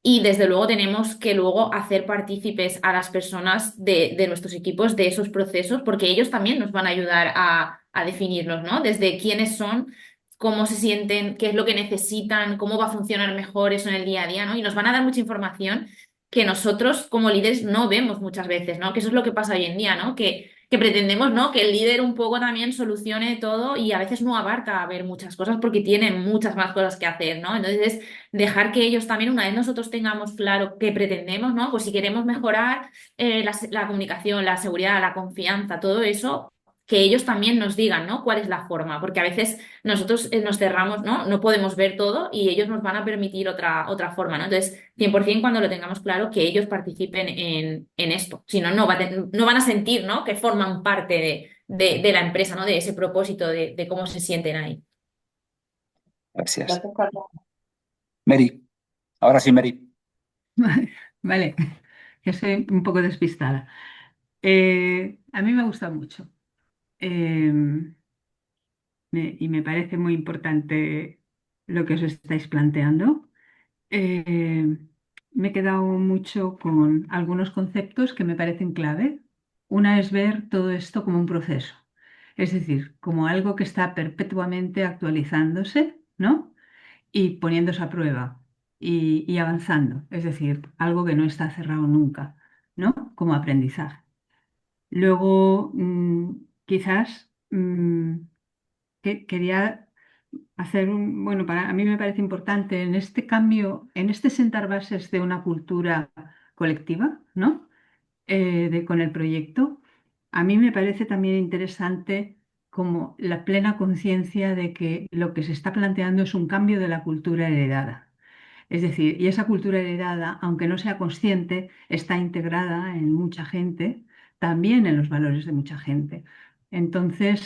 [SPEAKER 2] Y desde luego tenemos que luego hacer partícipes a las personas de nuestros equipos de esos procesos, porque ellos también nos van a ayudar a definirlos, ¿no? Desde quiénes son, cómo se sienten, qué es lo que necesitan, cómo va a funcionar mejor eso en el día a día, ¿no? Y nos van a dar mucha información que nosotros como líderes no vemos muchas veces, ¿no? Que eso es lo que pasa hoy en día, ¿no? Que pretendemos, ¿no? Que el líder un poco también solucione todo y a veces no abarca a ver muchas cosas porque tiene muchas más cosas que hacer, ¿no? Entonces dejar que ellos también, una vez nosotros tengamos claro qué pretendemos, ¿no? Pues si queremos mejorar la comunicación, la seguridad, la confianza, todo eso, que ellos también nos digan, ¿no? ¿Cuál es la forma? Porque a veces nosotros nos cerramos, ¿no? No podemos ver todo y ellos nos van a permitir otra forma, ¿no? Entonces, 100% cuando lo tengamos claro, que ellos participen en esto. Si no, no van a sentir, ¿no? Que forman parte de la empresa, ¿no? De ese propósito, de cómo se sienten ahí.
[SPEAKER 1] Gracias.
[SPEAKER 6] Gracias, Carlos.
[SPEAKER 1] Mary. Ahora sí, Mary.
[SPEAKER 3] Vale, que soy un poco despistada. A mí me gusta mucho. Eh, y me parece muy importante lo que os estáis planteando. Eh, Me he quedado mucho con algunos conceptos que me parecen clave. Una es ver todo esto como un proceso, es decir, como algo que está perpetuamente actualizándose, ¿no? Y poniéndose a prueba y avanzando, es decir, algo que no está cerrado nunca, ¿no? Como aprendizaje. Luego, quizás quería hacer bueno, a mí me parece importante en este cambio, en este sentar bases de una cultura colectiva, ¿no? Con el proyecto, a mí me parece también interesante como la plena conciencia de que lo que se está planteando es un cambio de la cultura heredada. Es decir, y esa cultura heredada, aunque no sea consciente, está integrada en mucha gente, también en los valores de mucha gente. Entonces,